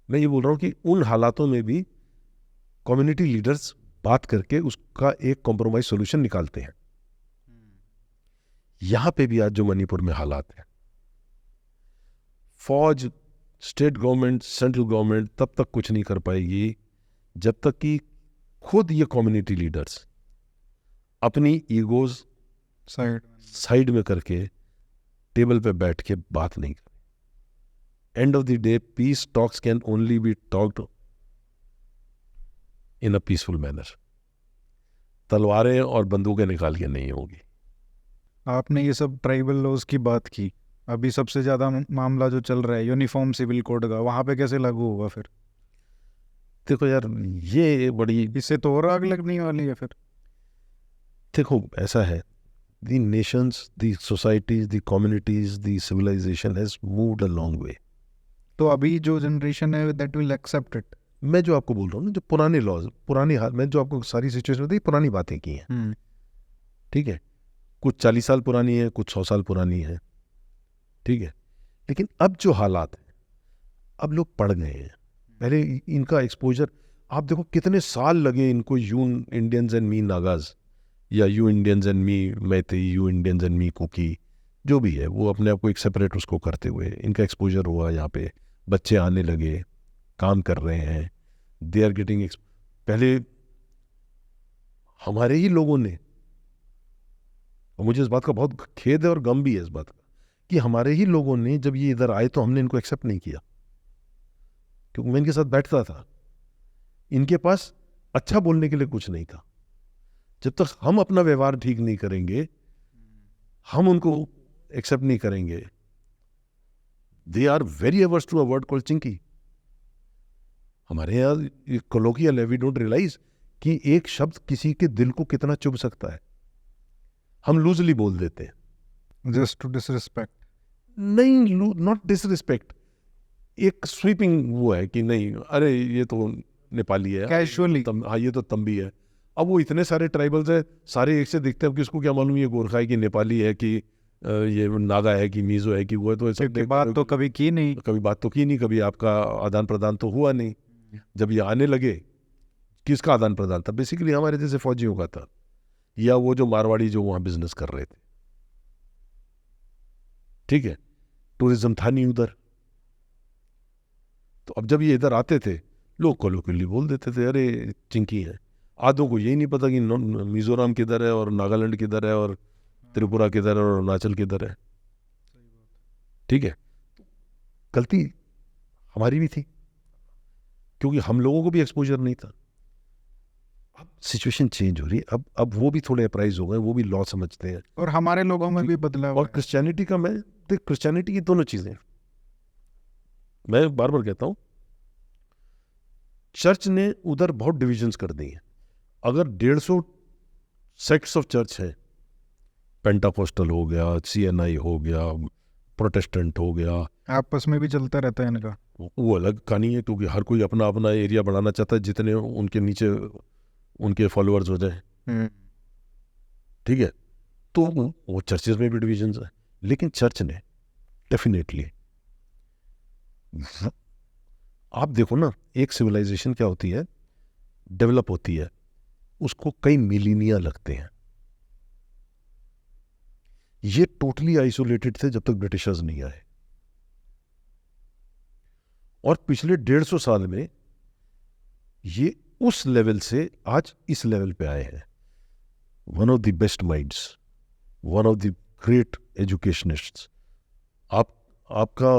मैं ये बोल रहा हूँ कि उन हालातों में भी कम्युनिटी लीडर्स बात करके उसका एक कॉम्प्रोमाइज सॉल्यूशन निकालते हैं। यहां पे भी आज जो मणिपुर में हालात हैं, फौज, स्टेट गवर्नमेंट, सेंट्रल गवर्नमेंट तब तक कुछ नहीं कर पाएगी जब तक कि खुद ये कम्युनिटी लीडर्स अपनी ईगोज साइड में करके टेबल पे बैठ के बात नहीं करें। End of the day peace talks can only be talked in a peaceful manner. तलवारें और बंदूकें निकाल के नहीं होगी। आपने ये सब ट्राइबल लॉज की बात की, अभी सबसे ज़्यादा मामला जो चल रहा है यूनिफॉर्म सिविल कोड का, वहाँ पे कैसे लागू होगा फिर? देखो यार, ये बड़ी, इससे तो और आग लगने वाली है फिर। देखो ऐसा है, the nations, the societies, the communities, the civilization has moved a long way. तो अभी जो जनरेशन है दैट विल एक्सेप्ट इट। मैं जो आपको बोल रहा हूँ ना, जो पुराने लॉज, पुरानी हाल, मैं जो आपको सारी सिचुएशन बताई, पुरानी बातें की हैं, ठीक है, कुछ 40 साल पुरानी है, कुछ 100 साल पुरानी है, ठीक है, लेकिन अब जो हालात हैं, अब लोग पढ़ गए हैं। पहले इनका एक्सपोजर, आप देखो कितने साल लगे इनको, you Indians and me Nagas, या you Indians and me Meitei, you Indians and me Kuki, जो भी है, वो अपने आप को एक सेपरेट उसको करते हुए इनका एक्सपोजर हुआ, यहाँ पे बच्चे आने लगे, काम कर रहे हैं, दे आर गेटिंग। पहले हमारे ही लोगों ने, और मुझे इस बात का बहुत खेद है और गम भी है इस बात का, कि हमारे ही लोगों ने जब ये इधर आए तो हमने इनको एक्सेप्ट नहीं किया, क्योंकि मैं इनके साथ बैठता था, इनके पास अच्छा बोलने के लिए कुछ नहीं था। जब तक हम अपना व्यवहार ठीक नहीं करेंगे, हम उनको एक्सेप्ट नहीं करेंगे। They are very averse to a word called chinky. हमारे यहाँ कोलोकियल है, वी डोंट रियलाइज कि एक शब्द किसी के दिल को कितना चुभ सकता है। हम लूजली बोल देते हैं, जस्ट टू डिसरिस्पेक्ट। नहीं, नॉट डिसरिस्पेक्ट, एक स्वीपिंग वो है कि नहीं, अरे ये तो नेपाली है, कैजुअली। हाँ ये तो तंबी है। अब वो इतने सारे ट्राइबल्स है, सारे एक से दिखते हैं, अब किसको क्या मालूम ये गोरखा है कि नेपाली है कि ये नागा है कि मीजो है कि वो है, तो ऐसा बात तो कभी की नहीं, कभी बात तो की नहीं, कभी आपका आदान प्रदान तो हुआ नहीं। जब ये आने लगे, किसका आदान प्रदान था? बेसिकली हमारे जैसे फौजियों का था, या वो जो मारवाड़ी जो वहाँ बिजनेस कर रहे थे, ठीक है, टूरिज्म था नहीं उधर। तो अब जब ये इधर आते थे, लोग कोलोकियली बोल देते थे, अरे चिंकी है। आधों को यही नहीं पता कि मिजोरम किधर है और नागालैंड किधर है और त्रिपुरा किधर है और अरुणाचल किधर है, ठीक है। गलती हमारी भी थी, क्योंकि हम लोगों को भी एक्सपोजर नहीं था। अब सिचुएशन चेंज हो रही है, अब वो भी थोड़े अप्राइज हो गए, वो भी लॉ समझते हैं। और हमारे लोगों में भी बदलाव और है। क्रिश्चियनिटी का, मैं देख क्रिश्चियनिटी की दोनों चीजें, मैं बार बार कहता हूं, चर्च ने उधर बहुत डिविजन्स कर दी हैं। अगर 150 सेक्ट्स ऑफ चर्च है, पेंटाकोस्टल हो गया, CNI हो गया, प्रोटेस्टेंट हो गया, आपस में भी चलता रहता है इनका। वो अलग कहानी है, क्योंकि हर कोई अपना अपना एरिया बढ़ाना चाहता है, जितने उनके नीचे उनके फॉलोअर्स हो जाए। ठीक है, तो वो चर्चेज में भी डिविजन्स है, लेकिन चर्च ने डेफिनेटली, आप देखो ना, एक सिविलाइजेशन क्या होती है, डेवलप होती है, उसको कई मिलीनिया लगते हैं। ये टोटली आइसोलेटेड थे जब तक ब्रिटिशर्स नहीं आए, और पिछले 150 साल में ये उस लेवल से आज इस लेवल पे आए हैं। One of the best minds, one of the great educationists, आपका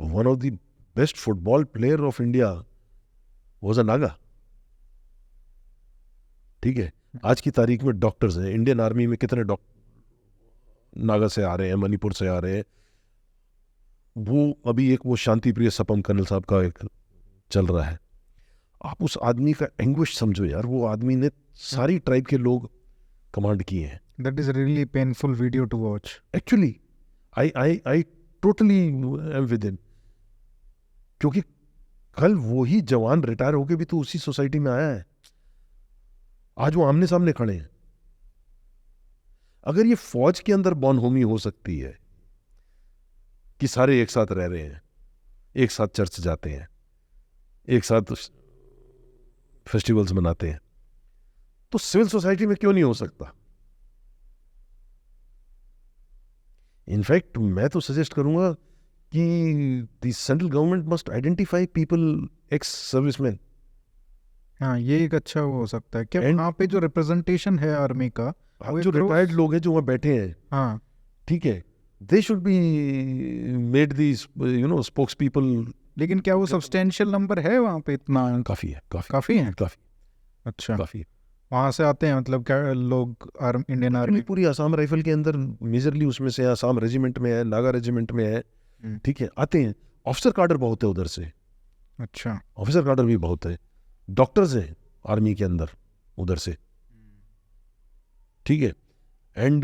one of the best football player of India was a Naga. ठीक है, आज की तारीख में डॉक्टर्स हैं, इंडियन आर्मी में कितने डॉक्टर नागा से आ रहे हैं, मणिपुर से आ रहे हैं। वो अभी एक वो शांति प्रिय सपम कर्नल साहब का एक चल रहा है, आप उस आदमी का एंग्विश समझो यार, वो आदमी ने सारी ट्राइब के लोग कमांड किए हैं। That is really painful video to watch actually. I totally am with him, क्योंकि कल वही जवान रिटायर होके भी तो उसी सोसाइटी में आया है, आज वो आमने सामने खड़े हैं। अगर ये फौज के अंदर बॉनहोमी हो सकती है कि सारे एक साथ रह रहे हैं, एक साथ चर्च जाते हैं, एक साथ फेस्टिवल्स मनाते हैं, तो सिविल सोसाइटी में क्यों नहीं हो सकता? इनफैक्ट मैं तो सजेस्ट करूंगा कि the central government must identify people, ex serviceman. हाँ, ये एक अच्छा वो हो सकता है कि वहाँ पे जो रिप्रेजेंटेशन है आर्मी का, वो जो रिटायर्ड लोग हैं जो वहाँ बैठे हैं, हाँ, ठीक है, they should be made these spokes people. लेकिन क्या वो सब्सटेंशियल नंबर है वहाँ पे? इतना काफी है, काफी है। काफी अच्छा, काफी। वहाँ से आते हैं मतलब क्या लोग इंडियन आर्मी? पूरी असम राइफल के अंदर मेजरली उसमें से असम रेजिमेंट में है, नागा रेजिमेंट में है, ठीक है, आते हैं। ऑफिसर कार्डर बहुत है उधर से। अच्छा, ऑफिसर कार्डर भी बहुत है, डॉक्टर्स हैं आर्मी के अंदर उधर से, ठीक है। एंड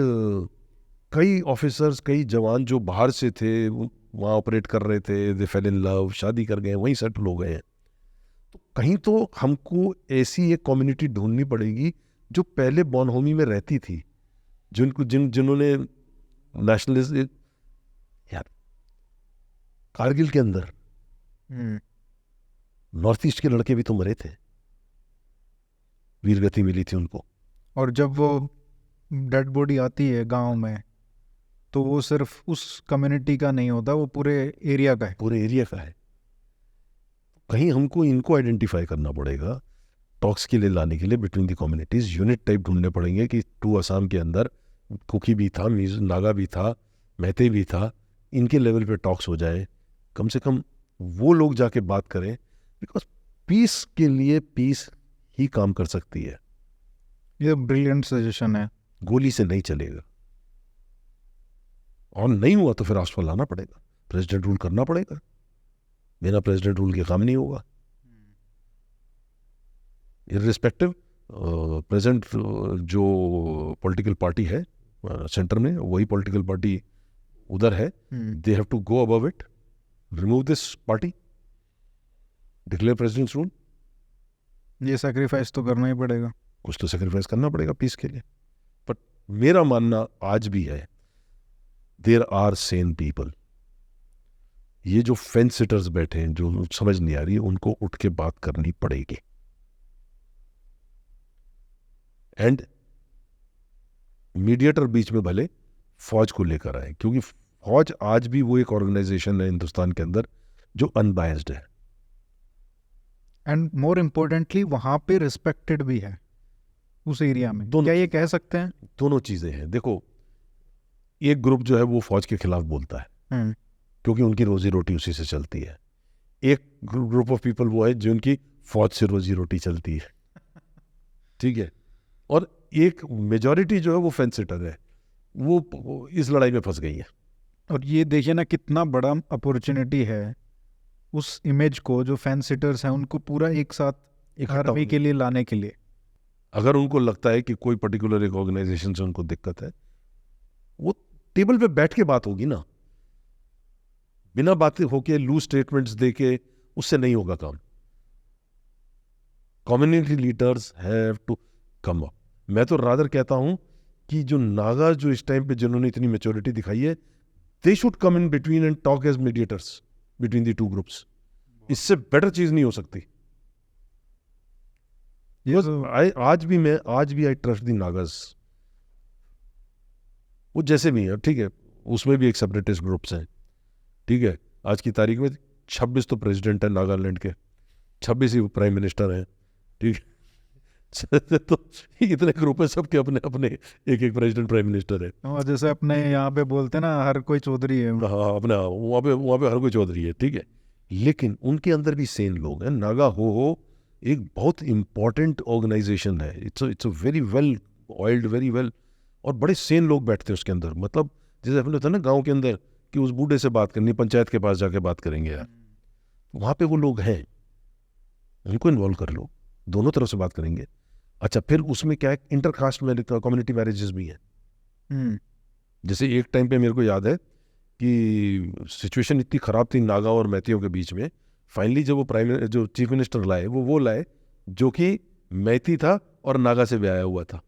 कई ऑफिसर्स, कई जवान जो बाहर से थे वहाँ ऑपरेट कर रहे थे, दे फेल इन लव, शादी कर गए, वहीं सेटल हो गए हैं। तो कहीं तो हमको ऐसी एक कम्युनिटी ढूंढनी पड़ेगी जो पहले बॉनहोमी में रहती थी, जिन्होंने नेशनलिस्ट, यार कारगिल के अंदर नॉर्थ ईस्ट के लड़के भी तो मरे थे, वीरगति मिली थी उनको। और जब वो डेड बॉडी आती है गांव में, तो वो सिर्फ उस कम्युनिटी का नहीं होता, वो पूरे एरिया का है। पूरे एरिया का है। कहीं हमको इनको आइडेंटिफाई करना पड़ेगा, टॉक्स के लिए लाने के लिए between the communities unit type ढूंढने पड़ेंगे कि टू असम के अंदर कुकी भी था, नागा भी था, मैते भी था, इनके लेवल पे टॉक्स हो जाए, कम से कम वो लोग जाके बात करें, बिकॉज पीस के लिए पीस ही काम कर सकती है। ये ब्रिलियंट सजेशन है। गोली से नहीं चलेगा, और नहीं हुआ तो फिर आसपास लाना पड़ेगा, प्रेसिडेंट रूल करना पड़ेगा, बिना प्रेसिडेंट रूल के काम नहीं होगा। इररिस्पेक्टिव प्रेजेंट जो पॉलिटिकल पार्टी है सेंटर में, वही पॉलिटिकल पार्टी उधर है, they have to go above it, remove this party, declare president rule. ये सैक्रिफाइस तो करना ही पड़ेगा, कुछ तो सैक्रिफाइस करना पड़ेगा पीस के लिए। बट मेरा मानना आज भी है, देयर आर सेन पीपल। ये जो फेंस सिटर्स बैठे हैं, जो समझ नहीं आ रही है, उनको उठ के बात करनी पड़ेगी। एंड मीडिएटर बीच में भले फौज को लेकर आए, क्योंकि फौज आज भी वो एक ऑर्गेनाइजेशन है हिंदुस्तान के अंदर जो अनबायस्ड है, एंड मोर इम्पोर्टेंटली वहाँ पे रिस्पेक्टेड भी है उस एरिया में। दोनों, क्या ये कह सकते हैं? दोनों चीजें हैं। देखो, एक ग्रुप जो है वो फौज के खिलाफ बोलता है क्योंकि उनकी रोजी रोटी उसी से चलती है। एक ग्रुप ऑफ पीपल वो है जिनकी फौज से रोजी रोटी चलती है, ठीक है, और एक मेजॉरिटी जो है वो फेंस सिटर है, वो इस लड़ाई में फंस गई है। और ये देखिए ना कितना बड़ा अपॉर्चुनिटी है उस इमेज को, जो फैन सिटर्स हैं उनको पूरा एक साथ इकट्ठा आर्मी के लिए लाने के लिए। अगर उनको लगता है कि कोई पर्टिकुलर एक ऑर्गेनाइजेशन से उनको दिक्कत है, वो टेबल पे बैठ के बात होगी ना, बिना बातें होके लूज स्टेटमेंट्स देके उससे नहीं होगा काम। Community leaders have to come up. मैं तो रादर कहता हूं कि जो नागा जो इस टाइम पे जिन्होंने इतनी मैच्योरिटी दिखाई है, they should come in between and talk as mediators between the two groups. इससे बेटर चीज नहीं हो सकती। आज भी आई ट्रस्ट दी नागास, वो जैसे भी है, ठीक है, उसमें भी एक सेपरेटिस्ट ग्रुप्स हैं, ठीक है। आज की तारीख में 26 तो प्रेसिडेंट है नागालैंड के, 26 ही प्राइम मिनिस्टर हैं, ठीक है। तो इतने ग्रुप है, सबके अपने अपने एक एक प्रेसिडेंट प्राइम मिनिस्टर है। और जैसे अपने यहाँ पे बोलते हैं ना, हर कोई चौधरी है। हाँ, अपने वहाँ पे हर कोई चौधरी है, ठीक है। लेकिन उनके अंदर भी सेन लोग हैं। नागा हो एक बहुत इंपॉर्टेंट ऑर्गेनाइजेशन है। It's a very well oiled, very well, और बड़े सेन लोग बैठते हैं उसके अंदर। मतलब जैसे अपने होता है ना गाँव के अंदर कि उस बूढ़े से बात करनी, पंचायत के पास जाके बात करेंगे यार, वहाँ पे वो लोग हैं, उनको इन्वॉल्व कर लो, दोनों तरफ से बात करेंगे। अच्छा, फिर उसमें क्या है, इंटरकास्ट कम्युनिटी मैरिजेस भी हैं। जैसे एक टाइम पे मेरे को याद है कि सिचुएशन इतनी ख़राब थी नागा और मैथियों के बीच में, फाइनली जब वो जो चीफ मिनिस्टर लाए, वो लाए जो कि मैथी था और नागा से ब्याया हुआ था।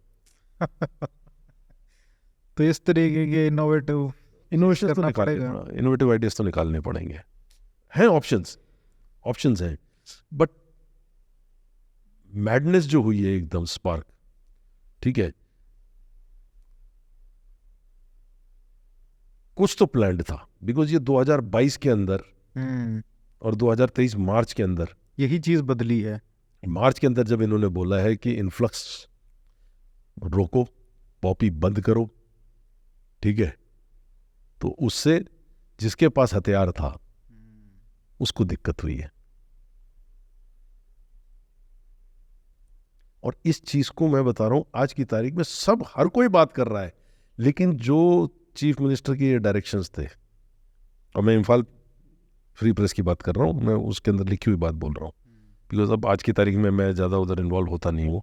तो इस तरीके के इनोवेटिव आइडियाज तो निकालने पड़ेंगे। हैं ऑप्शंस हैं, बट मैडनेस जो हुई है एकदम स्पार्क, ठीक है, कुछ तो प्लान्ड था। बिकॉज ये 2022 के अंदर और 2023 मार्च के अंदर यही चीज बदली है। मार्च के अंदर जब इन्होंने बोला है कि इन्फ्लक्स रोको, पॉपी बंद करो, ठीक है, तो उससे जिसके पास हथियार था उसको दिक्कत हुई है। और इस चीज को मैं बता रहा हूं, आज की तारीख में सब हर कोई बात कर रहा है, लेकिन जो चीफ मिनिस्टर के ये डायरेक्शंस थे, और मैं इम्फाल फ्री प्रेस की बात कर रहा हूँ, मैं उसके अंदर लिखी हुई बात बोल रहा हूँ, बिकॉज अब आज की तारीख में मैं ज़्यादा उधर इन्वॉल्व होता नहीं हूँ,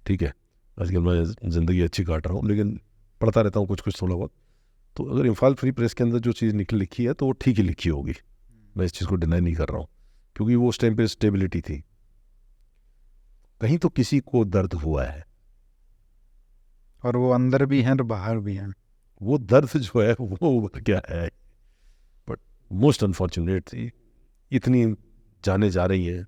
ठीक है, आजकल मैं ज़िंदगी अच्छी काट रहा हूँ, लेकिन पढ़ता रहता हूँ कुछ थोड़ा बहुत। तो अगर इम्फाल फ्री प्रेस के अंदर जो चीज़ लिखी है तो वो ठीक ही लिखी होगी, मैं इस चीज़ को डिनाई नहीं कर रहा हूँ, क्योंकि वो उस टाइम पे स्टेबिलिटी थी। कहीं तो किसी को दर्द हुआ है, और वो अंदर भी हैं और बाहर भी हैं। वो दर्द जो है वो क्या है, बट मोस्ट अनफॉर्चुनेट इतनी जाने जा रही है।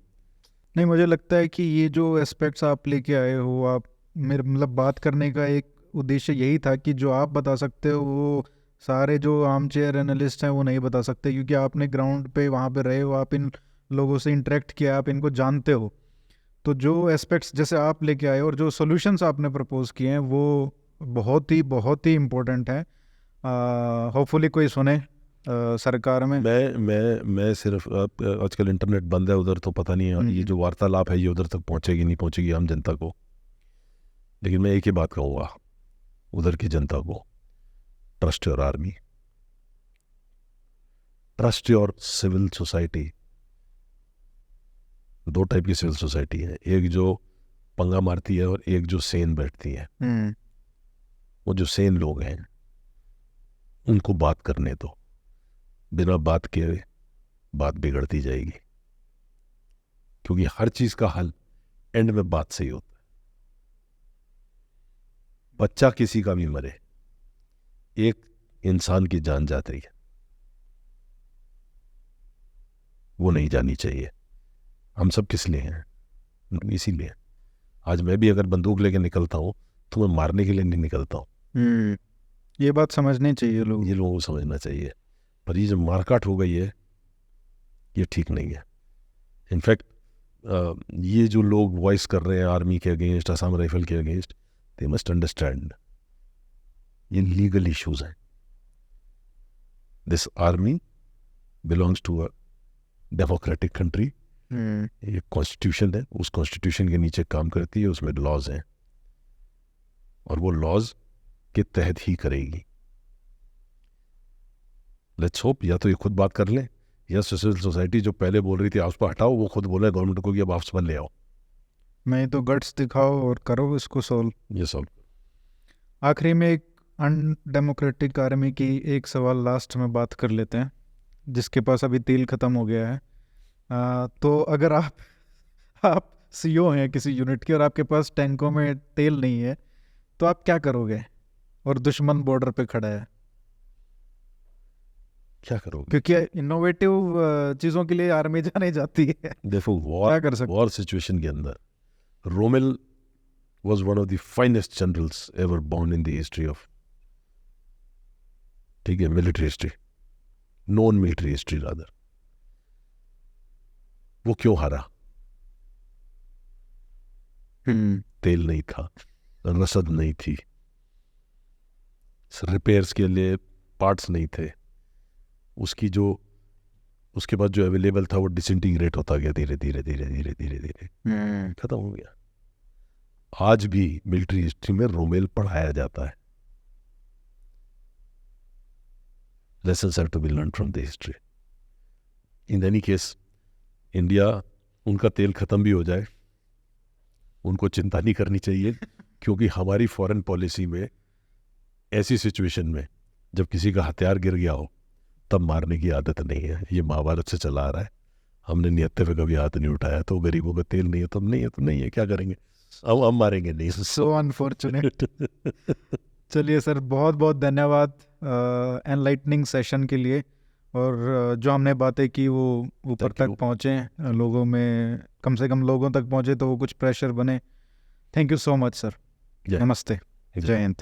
नहीं, मुझे लगता है कि ये जो एस्पेक्ट्स आप लेके आए हो, आप मेरे मतलब बात करने का एक उद्देश्य यही था कि जो आप बता सकते हो वो सारे जो आर्म चेयर एनालिस्ट हैं वो नहीं बता सकते, क्योंकि आपने ग्राउंड पे वहाँ पे रहे हो, आप इन लोगों से इंटरेक्ट किया, आप इनको जानते हो। तो जो एस्पेक्ट्स जैसे आप लेके आए और जो सॉल्यूशंस आपने प्रपोज किए हैं वो बहुत ही इम्पोर्टेंट है। होपफुली कोई सुने सरकार में। मैं सिर्फ आजकल इंटरनेट बंद है उधर, तो पता नहीं है ये जो वार्तालाप है ये उधर तक पहुंचेगी नहीं पहुंचेगी आम जनता को, लेकिन मैं एक ही बात कहूँगा उधर की जनता को, trust your army, trust your civil society. दो टाइप की सिविल सोसाइटी है, एक जो पंगा मारती है और एक जो सेन बैठती है। वो जो सेन लोग हैं उनको बात करने दो, बिना बात के बात बिगड़ती जाएगी, क्योंकि हर चीज का हल एंड में बात से ही होता है। बच्चा किसी का भी मरे, एक इंसान की जान जाती है, वो नहीं जानी चाहिए। हम सब किस लिए हैं? इसीलिए आज मैं भी अगर बंदूक लेके निकलता हूं तो मैं मारने के लिए नहीं निकलता हूं। ये बात समझनी चाहिए लोग, ये लोगों को समझना चाहिए। पर ये जो मारकाट हो गई है ये ठीक नहीं है। इनफैक्ट ये जो लोग वॉइस कर रहे हैं आर्मी के अगेंस्ट, असम राइफल के अगेंस्ट, दे मस्ट अंडरस्टैंड ये लीगल इश्यूज हैं। This army belongs to a democratic country. ये कॉन्स्टिट्यूशन है, उस कॉन्स्टिट्यूशन के नीचे काम करती है, उसमें लॉज हैं। और वो लॉज के तहत ही करेगी। लेट्स होप या तो ये खुद बात कर लें, या सिविल सोसाइटी जो पहले बोल रही थी आपस पर हटाओ, वो खुद बोले गवर्नमेंट को कि अब आपस पर ले आओ। नहीं तो गट्स दिखाओ और करो इसको सॉल्व। ये सॉल्व। आखिरी में एक अनडेमोक्रेटिक आर्मी की एक सवाल लास्ट में बात कर लेते हैं, जिसके पास अभी तेल ख़त्म हो गया है। तो अगर आप सीईओ हैं किसी यूनिट के और आपके पास टैंकों में तेल नहीं है, तो आप क्या करोगे? और दुश्मन बॉर्डर पे खड़ा है। क्या करोगे? क्योंकि इनोवेटिव चीज़ों के लिए आर्मी जाने जाती है। देखो क्या कर सकते? वॉर सिचुएशन के अंदर Rommel was one of the finest generals ever born in the history of, ठीक है, military history, non military history rather. वो क्यों हारा? तेल नहीं था, रसद नहीं थी, रिपेयर्स के लिए पार्ट्स नहीं थे, उसके बाद जो अवेलेबल था वो डिसइंटीग्रेट होता गया धीरे धीरे धीरे धीरे धीरे धीरे, खत्म हो गया। आज भी मिलिट्री हिस्ट्री में रोमेल पढ़ाया जाता है। Lessons have to be learned from the history. In any case, India, उनका तेल खत्म भी हो जाए, उनको चिंता नहीं करनी चाहिए, क्योंकि हमारी फॉरेन पॉलिसी में ऐसी सिचुएशन में जब किसी का हथियार गिर गया हो तब मारने की आदत नहीं है। ये महाभारत से चला आ रहा है। हमने निहत्थे पे कभी हाथ नहीं उठाया। तो गरीबों का तेल नहीं है तो नहीं है तो नहीं है, क्या करेंगे? हम मारेंगे नहीं। सो अनफॉर्चुनेट। चलिए सर, बहुत बहुत धन्यवाद एनलाइटनिंग सेशन के लिए। और जो हमने बातें की वो ऊपर तक पहुँचे, लोगों में कम से कम लोगों तक पहुँचे, तो वो कुछ प्रेशर बने। Thank you so much sir. नमस्ते, जय हिंद।